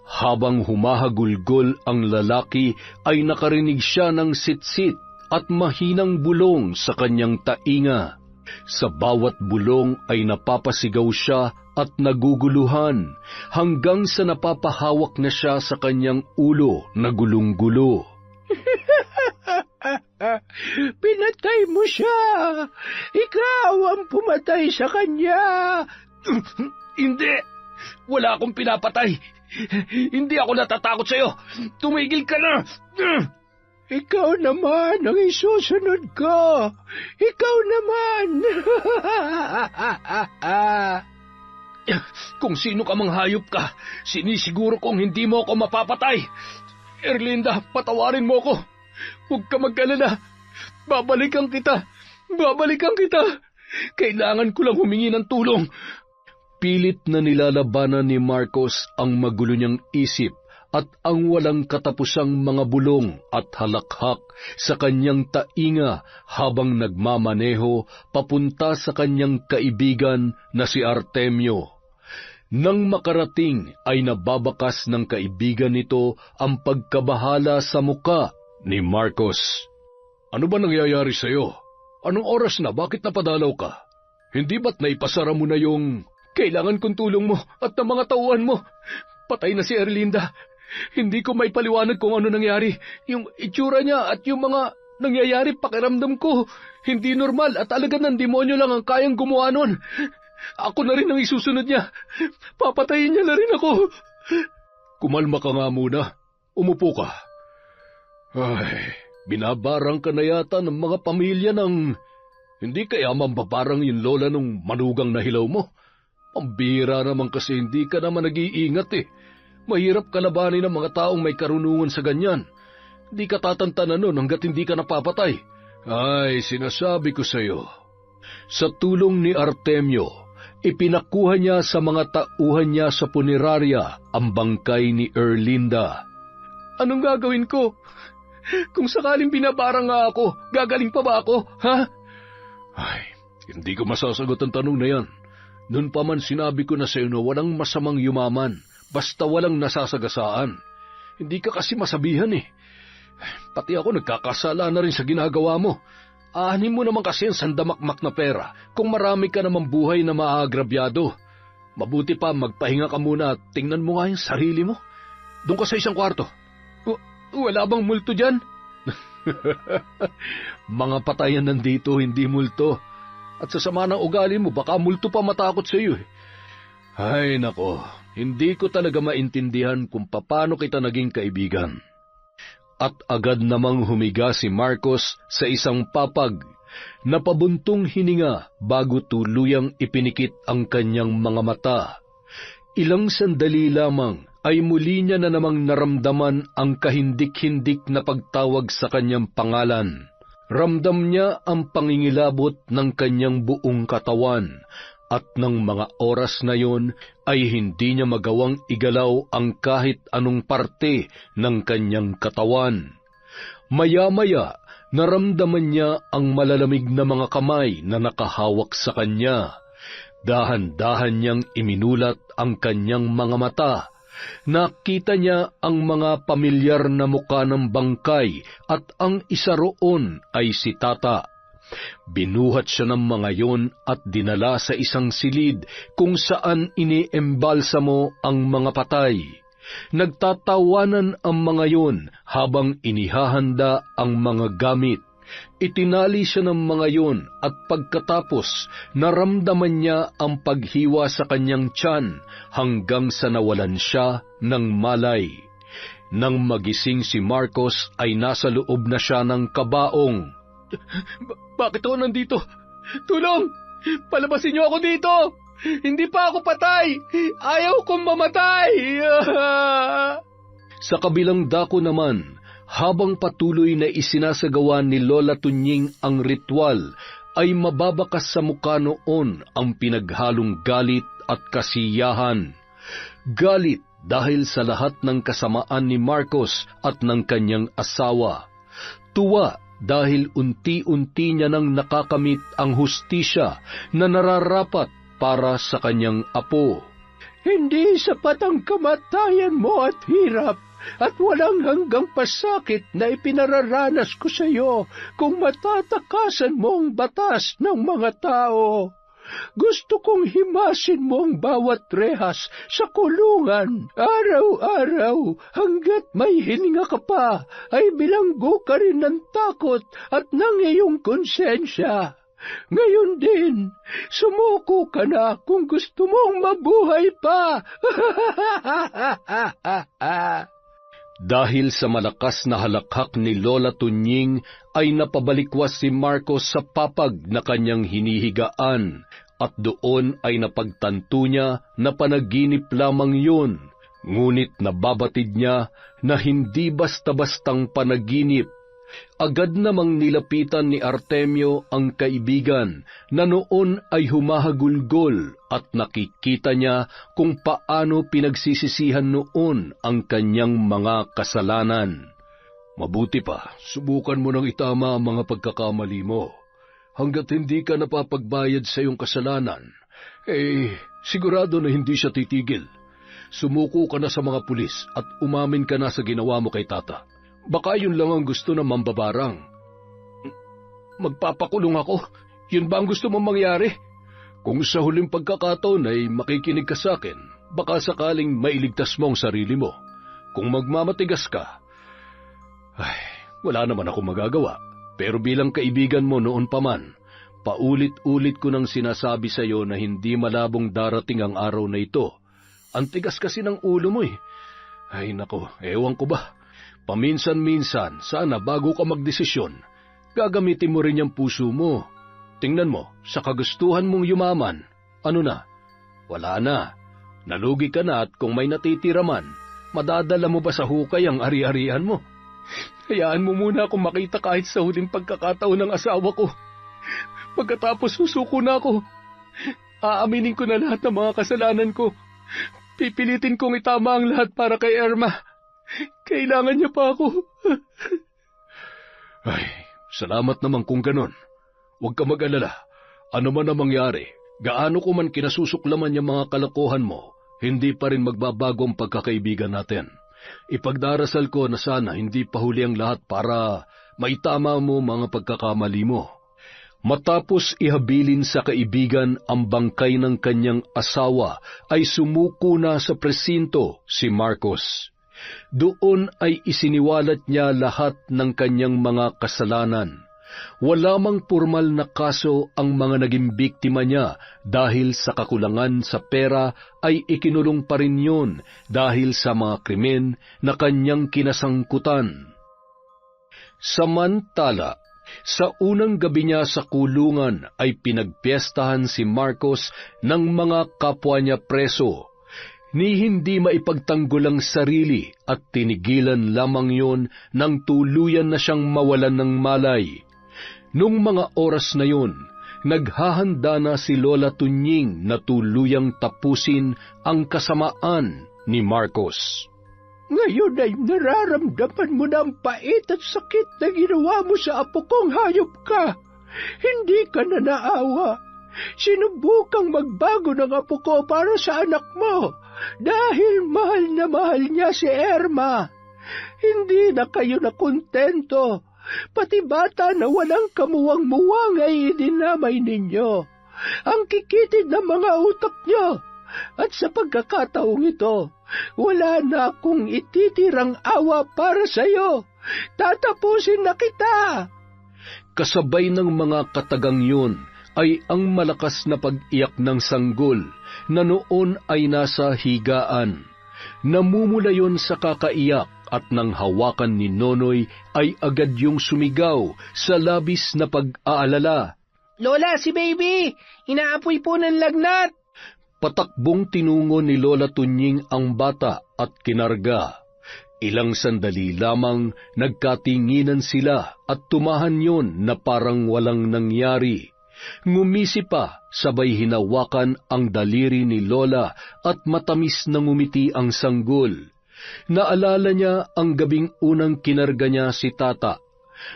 Habang humahagulgol ang lalaki ay nakarinig siya ng sitsit at mahinang bulong sa kanyang tainga. Sa bawat bulong ay napapasigaw siya at naguguluhan hanggang sa napapahawak na siya sa kanyang ulo na gulong-gulo. Pinatay mo siya! Ikaw ang pumatay sa kanya! Hindi! Wala akong pinapatay! Hindi ako natatakot sa'yo! Tumigil ka na! Ikaw naman ang isusunod ko! Ikaw naman! Kung sino ka mang hayop ka, sinisiguro kong hindi mo ako mapapatay. Erlinda, patawarin mo ko. Huwag ka mag-alala. Babalikan kita. Babalikan kita. Kailangan ko lang humingi ng tulong. Pilit na nilalabanan ni Marcos ang magulo niyang isip at ang walang katapusang mga bulong at halakhak sa kanyang tainga habang nagmamaneho papunta sa kanyang kaibigan na si Artemio. Nang makarating ay nababakas ng kaibigan nito ang pagkabahala sa muka ni Marcos. Ano ba nangyayari sa'yo? Anong oras na? Bakit napadalaw ka? Hindi ba't naipasara mo na yung... Kailangan kong tulong mo at ng mga tauhan mo. Patay na si Erlinda. Hindi ko may paliwanag kung ano nangyari. Yung itsura niya at yung mga nangyayari pakiramdam ko. Hindi normal at alagad ng demonyo lang ang kayang gumawa nun. Ako na rin ang isusunod niya. Papatayin niya na rin ako. Kumalma ka nga muna. Umupo ka. Ay, binabarang ka na yata ng mga pamilya ng... Hindi kaya mambabarang yung lola nung manugang na hilaw mo? Ang bihira naman kasi hindi ka naman nag-iingat eh. Mahirap kalabanin ng mga taong may karunungan sa ganyan. Hindi ka tatantanan nun hanggat hindi ka napapatay. Ay, sinasabi ko sa iyo. Sa tulong ni Artemio, ipinakuha niya sa mga tauhan niya sa punerarya ang bangkay ni Erlinda. Anong gagawin ko? Kung sakaling binabarang nga ako, gagaling pa ba ako, ha? Ay, hindi ko masasagot ang tanong na yan. Noon pa man sinabi ko na sa iyo na walang masamang yumaman, basta walang nasasagasaan. Hindi ka kasi masabihan eh. Pati ako nagkakasala na rin sa ginagawa mo. Aanin mo naman kasi ang sandamakmak na pera kung marami ka namang buhay na maagrabyado. Mabuti pa magpahinga ka muna at tingnan mo nga yung sarili mo. Doon ka sa isang kwarto. Wala bang multo dyan? Mga patayan nandito, hindi multo. At sa sama ng ugali mo, baka multo pa matakot sa iyo eh. Ay nako, hindi ko talaga maintindihan kung paano kita naging kaibigan. At agad namang humiga si Marcos sa isang papag, napabuntong hininga bago tuluyang ipinikit ang kanyang mga mata. Ilang sandali lamang ay muli niya na namang naramdaman ang kahindik-hindik na pagtawag sa kanyang pangalan. Ramdam niya ang pangingilabot ng kanyang buong katawan at ng mga oras na yon ay hindi niya magawang igalaw ang kahit anong parte ng kanyang katawan. Maya-maya, naramdaman niya ang malalamig na mga kamay na nakahawak sa kanya. Dahan-dahan niyang iminulat ang kanyang mga mata. Nakita niya ang mga pamilyar na muka ng bangkay at ang isa roon ay si Tata. Binuhat siya ng mga yon at dinala sa isang silid kung saan iniembalsamo ang mga patay. Nagtatawanan ang mga yon habang inihahanda ang mga gamit. Itinali siya ng mga yon at pagkatapos naramdaman niya ang paghiwa sa kanyang tiyan hanggang sa nawalan siya ng malay. Nang magising si Marcos ay nasa loob na siya ng kabaong. Bakit ako nandito? Tulong! Palabasin niyo ako dito! Hindi pa ako patay! Ayaw kong mamatay! Sa kabilang dako naman, habang patuloy na isinasagawa ni Lola Tunying ang ritual, ay mababakas sa mukha noon ang pinaghalong galit at kasiyahan. Galit dahil sa lahat ng kasamaan ni Marcos at ng kanyang asawa. Tuwa dahil unti-unti niya nang nakakamit ang hustisya na nararapat para sa kanyang apo. Hindi sapat ang kamatayan mo at hirap at walang hanggang pasakit na ipinararanas ko sa iyo kung matatakasan mo ang batas ng mga tao. Gusto kong himasin mo ang bawat rehas sa kulungan. Araw-araw, hanggat may hininga ka pa, ay bilanggo ka rin ng takot at ng iyong konsensya. Ngayon din, sumuko ka na kung gusto mong mabuhay pa. Dahil sa malakas na halakhak ni Lola Tunying ay napabalikwas si Marcos sa papag na kanyang hinihigaan at doon ay napagtanto niya na panaginip lamang yun. Ngunit nababatid niya na hindi basta-bastang panaginip. Agad namang nilapitan ni Artemio ang kaibigan na noon ay humahagulgol at nakikita niya kung paano pinagsisisihan noon ang kanyang mga kasalanan. Mabuti pa, subukan mo nang itama ang mga pagkakamali mo. Hanggat hindi ka napapagbayad sa iyong kasalanan, sigurado na hindi siya titigil. Sumuko ka na sa mga pulis at umamin ka na sa ginawa mo kay Tata. Baka yun lang ang gusto ng mambabarang. Magpapakulong ako? Yun ba ang gusto mong mangyari? Kung sa huling pagkakataon ay makikinig ka sa akin, baka sakaling mailigtas mo ang sarili mo. Kung magmamatigas ka, wala naman ako magagawa. Pero bilang kaibigan mo noon pa man, paulit-ulit ko nang sinasabi sa iyo na hindi malabong darating ang araw na ito. Ang tigas kasi ng ulo mo eh. Ay nako, ewan ko ba. Paminsan-minsan, sana bago ka magdesisyon, gagamitin mo rin yung puso mo. Tingnan mo, sa kagustuhan mong yumaman, ano na? Wala na. Nalugi ka na at kung may natitira man, madadala mo ba sa hukay ang ari-arian mo? Hayaan mo muna akong makita kahit sa huling pagkakataon ng asawa ko. Pagkatapos susuko na ako. Aaminin ko na lahat ng mga kasalanan ko. Pipilitin kong itama ang lahat para kay Irma. Kailangan niya pa ako. Salamat naman kung ganon. Huwag ka mag-alala. Ano man ang mangyari, gaano ko man kinasusuklaman yung mga kalokohan mo, hindi pa rin magbabago ang pagkakaibigan natin. Ipagdarasal ko na sana hindi pa huli ang lahat para maitama mo mga pagkakamali mo. Matapos ihabilin sa kaibigan ang bangkay ng kanyang asawa, ay sumuko na sa presinto si Marcos. Doon ay isiniwalat niya lahat ng kanyang mga kasalanan. Wala mang pormal na kaso ang mga naging biktima niya dahil sa kakulangan sa pera ay ikinulong pa rin yun dahil sa mga krimen na kanyang kinasangkutan. Samantala, sa unang gabi niya sa kulungan ay pinagpiestahan si Marcos ng mga kapwa niya preso. Ni hindi maipagtanggol ang sarili at tinigilan lamang yon nang tuluyan na siyang mawalan ng malay. Nung mga oras na yon, naghahanda na si Lola Tunying na tuluyang tapusin ang kasamaan ni Marcos. Ngayon ay nararamdaman mo na ang pait at sakit na ginawa mo sa apo kong hayop ka. Hindi ka na naawa. Sinubukang magbago ng apo ko para sa anak mo dahil mahal na mahal niya si Irma. Hindi na kayo nakontento Pati bata na walang kamuwang-muwang ay idinamay ninyo. Ang kikitid ng mga utak nyo. At sa pagkakataong ito, wala na akong ititirang awa para sa'yo. Tatapusin na kita. Kasabay ng mga katagang yun ay ang malakas na pag-iyak ng sanggol na noon ay nasa higaan. Namumula yon sa kakaiyak at nang hawakan ni Nonoy ay agad yung sumigaw sa labis na pag-aalala. Lola, si baby! Inaapoy po ng lagnat! Patakbong tinungo ni Lola Tunying ang bata at kinarga. Ilang sandali lamang nagkatinginan sila at tumahan yon na parang walang nangyari. Ngumisi pa, sabay hinawakan ang daliri ni Lola at matamis na ngumiti ang sanggol. Naalala niya ang gabing unang kinarga niya si Tata.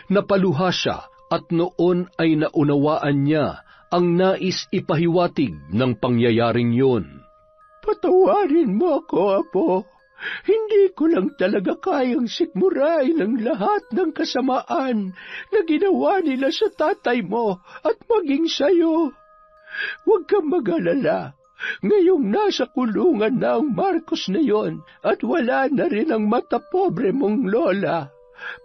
Napaluha siya at noon ay naunawaan niya ang nais ipahiwatig ng pangyayaring yun. Patawarin mo ako, Apo. Hindi ko lang talaga kayang sikmurain ang lahat ng kasamaan na ginawa nila sa tatay mo at maging sayo. Huwag kang mag-alala. Ngayong nasa kulungan na ang Marcos na yon at wala na rin ang matapobre mong lola.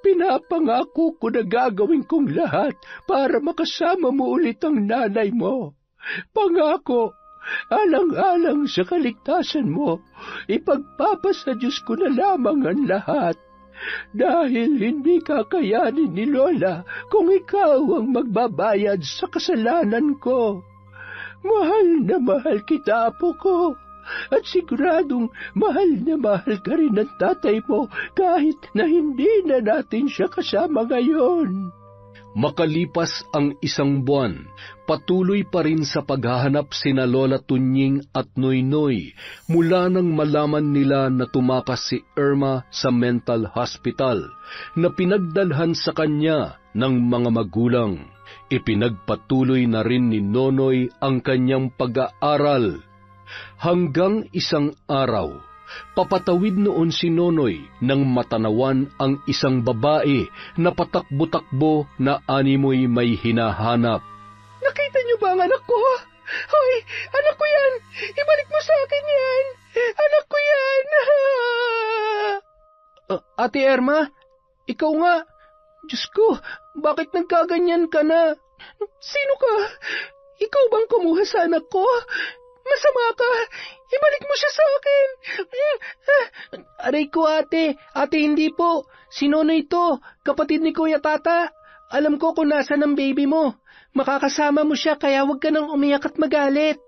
Pinapangako ko na gagawin kong lahat para makasama mo ulit ang nanay mo. Pangako, alang-alang sa kaligtasan mo, ipagpapasa Diyos ko na lamang ang lahat. Dahil hindi kakayanin ni Lola kung ikaw ang magbabayad sa kasalanan ko. Mahal na mahal kita, Apo ko. At siguradong mahal ka rin ng tatay mo kahit na hindi na natin siya kasama ngayon. Makalipas ang 1 buwan, patuloy pa rin sa paghahanap sina Lola Tunying at Noynoy mula nang malaman nila na tumakas si Irma sa mental hospital na pinagdalhan sa kanya ng mga magulang. Ipinagpatuloy na rin ni Nonoy ang kanyang pag-aaral. Hanggang isang araw, papatawid noon si Nonoy nang matanawan ang isang babae na patakbo-takbo na animoy may hinahanap. Nakita niyo ba ang anak ko? Hoy, anak ko yan! Ibalik mo sa akin yan! Anak ko yan! Ate Irma, ikaw nga. Diyos ko, bakit nagkaganyan ka na? Sino ka? Ikaw bang kumuha sa anak ko? Masama ka! Ibalik mo siya sa akin! Aray ko, ate. Ate, hindi po. Si Nonoy ito, kapatid ni Kuya Tata. Alam ko kung nasan ang baby mo. Makakasama mo siya, kaya huwag ka nang umiyak at magalit.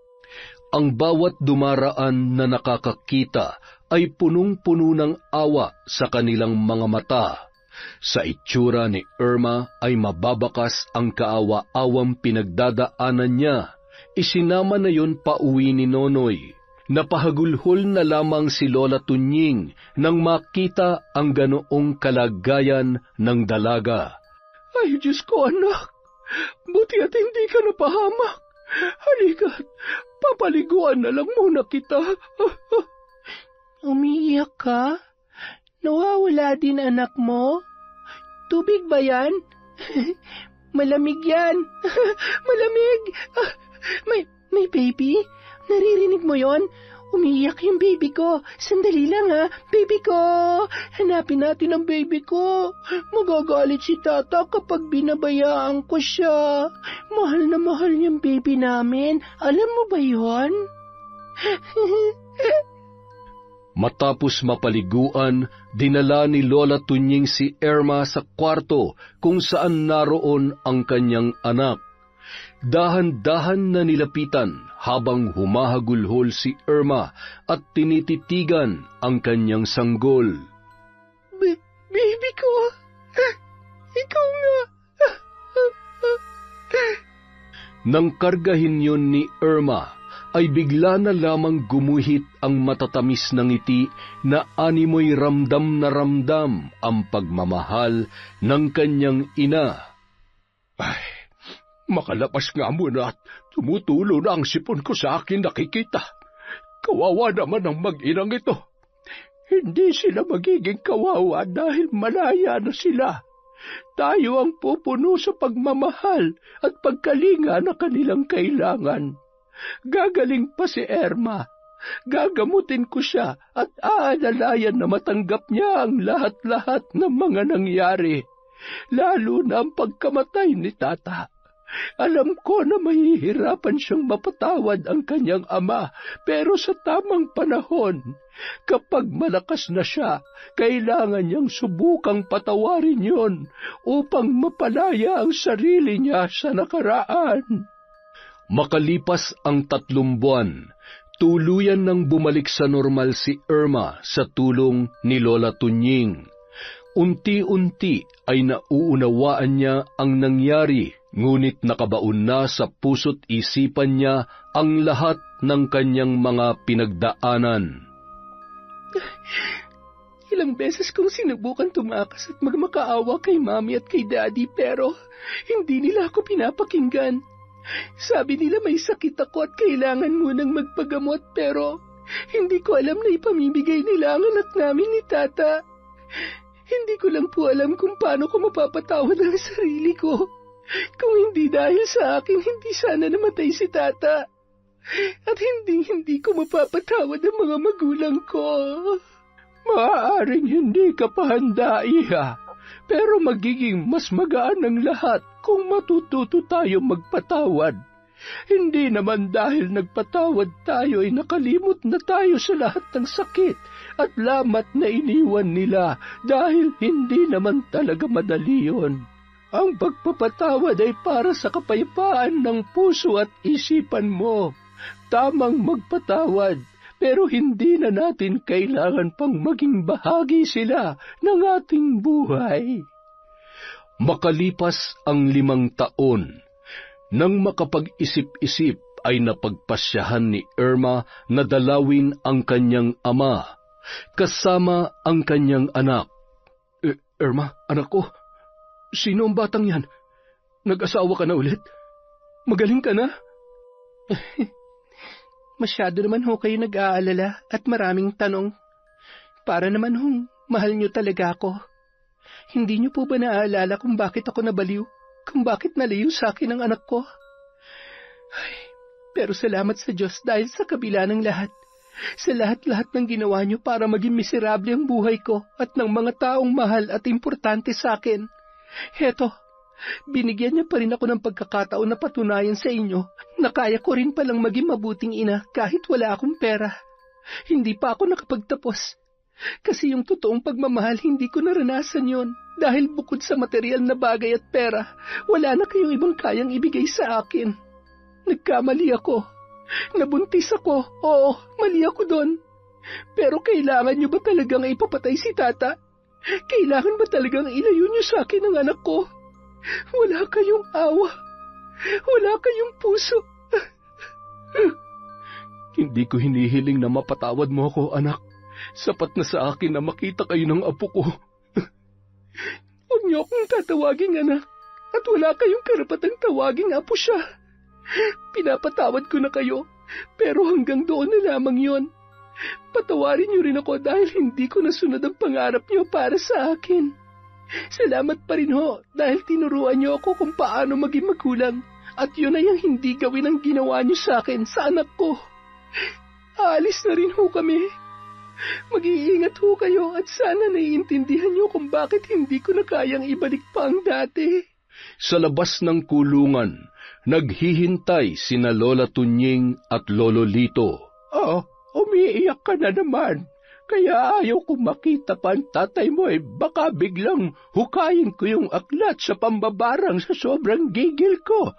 Ang bawat dumaraan na nakakakita ay punong-puno ng awa sa kanilang mga mata. Sa itsura ni Irma ay mababakas ang kaawa-awang pinagdadaanan niya. Isinama na yon pauwi ni Nonoy. Napahagulhol na lamang si Lola Tunying nang makita ang ganoong kalagayan ng dalaga. Ay, Diyos ko, anak! Buti at hindi ka napahamak. Halika, papaliguan na lang muna kita. Umiiyak ka? Nawawala din anak mo? Tubig ba yan? Malamig yan. Malamig. May baby? Naririnig mo yon? Umiiyak yung baby ko. Sandali lang ha, baby ko. Hanapin natin ang baby ko. Magagalit si Tata kapag binabayaan ko siya. Mahal na mahal yung baby namin. Alam mo ba yon? Matapos mapaliguan, dinala ni Lola Tunying si Irma sa kwarto kung saan naroon ang kanyang anak. Dahan-dahan na nilapitan habang humahagulhol si Irma at tinititigan ang kanyang sanggol. Baby ko! Ikaw nga! Nang kargahin yun ni Irma, ay bigla na lamang gumuhit ang matatamis na ngiti na animoy ramdam na ramdam ang pagmamahal ng kanyang ina. Ay, makalabas nga muna at tumutulo na ang sipon ko sa akin nakikita. Kawawa naman ang mag-inang ito. Hindi sila magiging kawawa dahil malaya na sila. Tayo ang pupuno sa pagmamahal at pagkalinga na kanilang kailangan. Gagaling pa si Irma. Gagamutin ko siya at aalalayan na matanggap niya ang lahat-lahat ng mga nangyari, lalo na ang pagkamatay ni Tata. Alam ko na mahihirapan siyang mapatawad ang kanyang ama, pero sa tamang panahon, kapag malakas na siya, kailangan niyang subukang patawarin yon upang mapalaya ang sarili niya sa nakaraan. Makalipas ang 3 buwan, tuluyan nang bumalik sa normal si Irma sa tulong ni Lola Tunying. Unti-unti ay nauunawaan niya ang nangyari, ngunit nakabaon na sa puso't isipan niya ang lahat ng kanyang mga pinagdaanan. Ilang beses kong sinubukan tumakas at magmakaawa kay Mami at kay Daddy, pero hindi nila ako pinapakinggan. Sabi nila may sakit ako at kailangan munang magpagamot, pero hindi ko alam na ipamimigay nila ang anak namin ni Tata. Hindi ko lang po alam kung paano ko mapapatawad ang sarili ko. Kung hindi dahil sa akin, hindi sana namatay si Tata. At hindi ko mapapatawad ang mga magulang ko. Maaaring hindi ka pa handa, Iha, pero magiging mas magaan ang lahat kung matututo tayo magpatawad. Hindi naman dahil nagpatawad tayo ay nakalimot na tayo sa lahat ng sakit at lamat na iniwan nila, dahil hindi naman talaga madali yun. Ang pagpapatawad ay para sa kapayapaan ng puso at isipan mo. Tamang magpatawad, pero hindi na natin kailangan pang maging bahagi sila ng ating buhay. Makalipas ang 5 taon, nang makapag-isip-isip ay napagpasyahan ni Irma na dalawin ang kanyang ama, kasama ang kanyang anak. Irma, anak ko, sino ang batang yan? Nag-asawa ka na ulit? Magaling ka na? Masyado naman ho kayo nag-aalala at maraming tanong. Para naman hong mahal niyo talaga ako. Hindi niyo po ba naaalala kung bakit ako nabaliw? Kung bakit nalayo sa akin ang anak ko? Ay, pero salamat sa Diyos dahil sa kabila ng lahat, sa lahat-lahat ng ginawa niyo para maging miserable ang buhay ko at ng mga taong mahal at importante sa akin. Heto, binigyan niya pa rin ako ng pagkakataon na patunayan sa inyo na kaya ko rin palang maging mabuting ina kahit wala akong pera. Hindi pa ako nakapagtapos. Kasi yung totoong pagmamahal, hindi ko naranasan yon. Dahil bukod sa material na bagay at pera, wala na kayong ibang kayang ibigay sa akin. Nagkamali ako. Nabuntis ako. Oo, mali ako doon. Pero kailangan niyo ba talagang ipapatay si Tata? Kailangan ba talagang ilayo niyo sa akin ang anak ko? Wala kayong awa. Wala kayong puso. Hindi ko hinihiling na mapatawad mo ako, anak. Sapat na sa akin na makita kayo ng apo ko. Huwag niyo akong tatawaging anak at wala kayong karapatang tawaging apo siya. Pinapatawad ko na kayo, pero hanggang doon na lamang yon. Patawarin niyo rin ako dahil hindi ko nasunod ang pangarap niyo para sa akin. Salamat pa rin ho dahil tinuruan niyo ako kung paano maging magulang, at yun ay ang hindi gawin ang ginawa niyo sa akin sa anak ko. Aalis na rin ho kami. Mag-iingat ho kayo at sana naiintindihan niyo kung bakit hindi ko na kayang ibalik pa ang dati. Sa labas ng kulungan, naghihintay sina Lola Tunying at Lolo Lito. Umiiyak ka na naman. Kaya ayaw kong makita pa ang tatay mo, baka biglang hukayin ko yung aklat sa pambabarang sa sobrang gigil ko.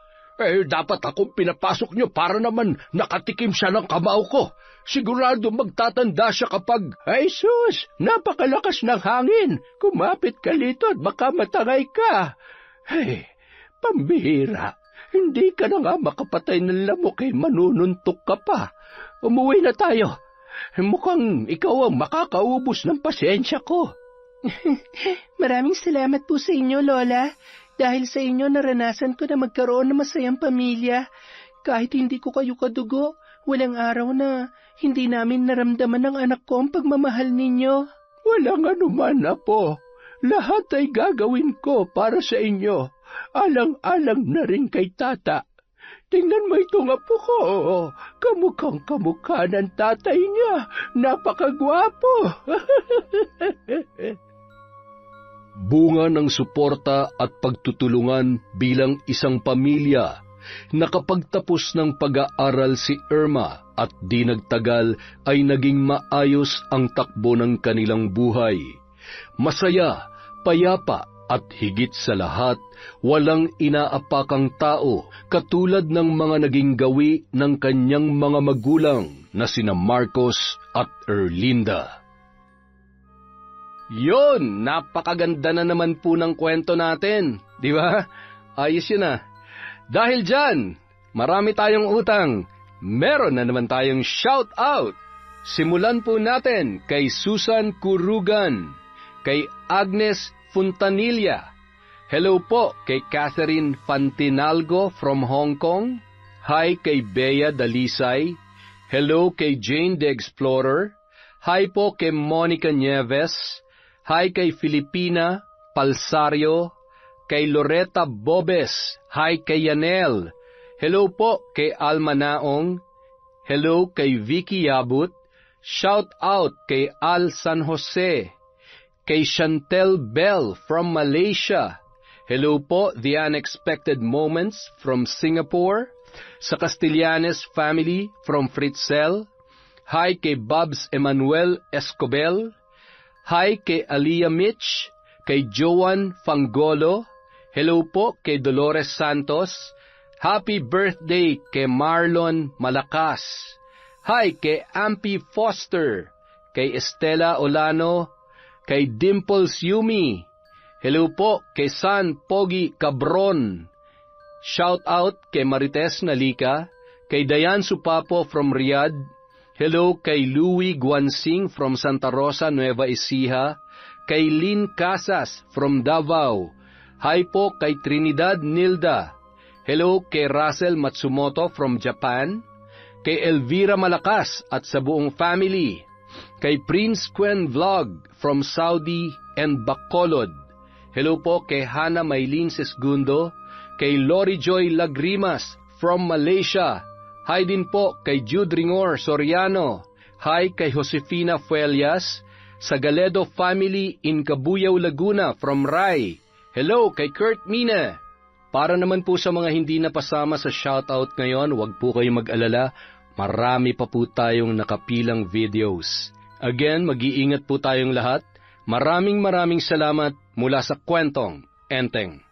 Dapat akong pinapasok niyo para naman nakatikim siya ng kamao ko. Sigurado magtatanda siya kapag... Ay sus, napakalakas ng hangin. Kumapit ka lito at baka matangay ka. Hey, pambihira. Hindi ka na nga makapatay ng lamok, manununtok ka pa. Umuwi na tayo. Mukhang ikaw ang makakaubos ng pasensya ko. Maraming salamat po sa inyo, Lola. Dahil sa inyo naranasan ko na magkaroon ng masayang pamilya. Kahit hindi ko kayo kadugo, walang araw na hindi namin naramdaman ng anak ko ang pagmamahal ninyo. Walang anuman, Apo. lahat ay gagawin ko para sa inyo. Alang-alang na rin kay tata. Tingnan mo itong apo ko. Kamukhang kamukha ng tatay niya. Napakagwapo. Bunga ng suporta at pagtutulungan bilang isang pamilya, nakapagtapos ng pag-aaral si Irma at di nagtagal ay naging maayos ang takbo ng kanilang buhay. Masaya, payapa at higit sa lahat, walang inaapakang tao katulad ng mga naging gawi ng kanyang mga magulang na sina Marcos at Erlinda. Yon, napakaganda na naman po ng kwento natin, di ba? Ayos yun ah. Dahil dyan, marami tayong utang. Meron na naman tayong shout out. Simulan po natin kay Susan Kurugan, kay Agnes Fontanilla. Hello po kay Catherine Fantinalgo from Hong Kong. Hi kay Bea Dalisay. Hello kay Jane the Explorer. Hi po kay Monica Nieves. Hi kay Filipina Palsario. Kay Loretta Bobes. Hi kay Yanel. Hello po kay Alma Naong. Hello kay Vicky Yabut. Shout out kay Al San Jose. Kay Chantel Bell from Malaysia. Hello po, The Unexpected Moments from Singapore. Sa Castellanes family from Fritzel. Hi kay Babs Emmanuel Escobel. Hi kay Aliyah Mitch. Kay Joan Fangolo. Hello po kay Dolores Santos. Happy birthday kay Marlon Malakas. Hi kay Ampy Foster. Kay Estela Olano. Kay Dimples Yumi. Hello po kay San Pogi Cabron. Shout out kay Marites Nalika. Kay Dayan Supapo from Riyadh. Hello kay Louie Guansing from Santa Rosa, Nueva Ecija. Kay Lynn Casas from Davao. Hi po kay Trinidad Nilda. Hello kay Russell Matsumoto from Japan. Kay Elvira Malakas at sa buong family. Kay Prince Quen Vlog from Saudi and Bacolod. Hello po kay Hana Maylin Sesgundo. Kay Lori Joy Lagrimas from Malaysia. Hi din po kay Jude Ringor Soriano. Hi kay Josefina Fuelias. Sa Galedo family in Cabuyao, Laguna from Rai. Hello kay Kurt Mina. Para naman po sa mga hindi napasama sa shoutout ngayon, huwag po kayong mag-alala. Marami pa po tayong nakapilang videos. Again, mag-iingat po tayong lahat. Maraming salamat mula sa Kwentong Enteng.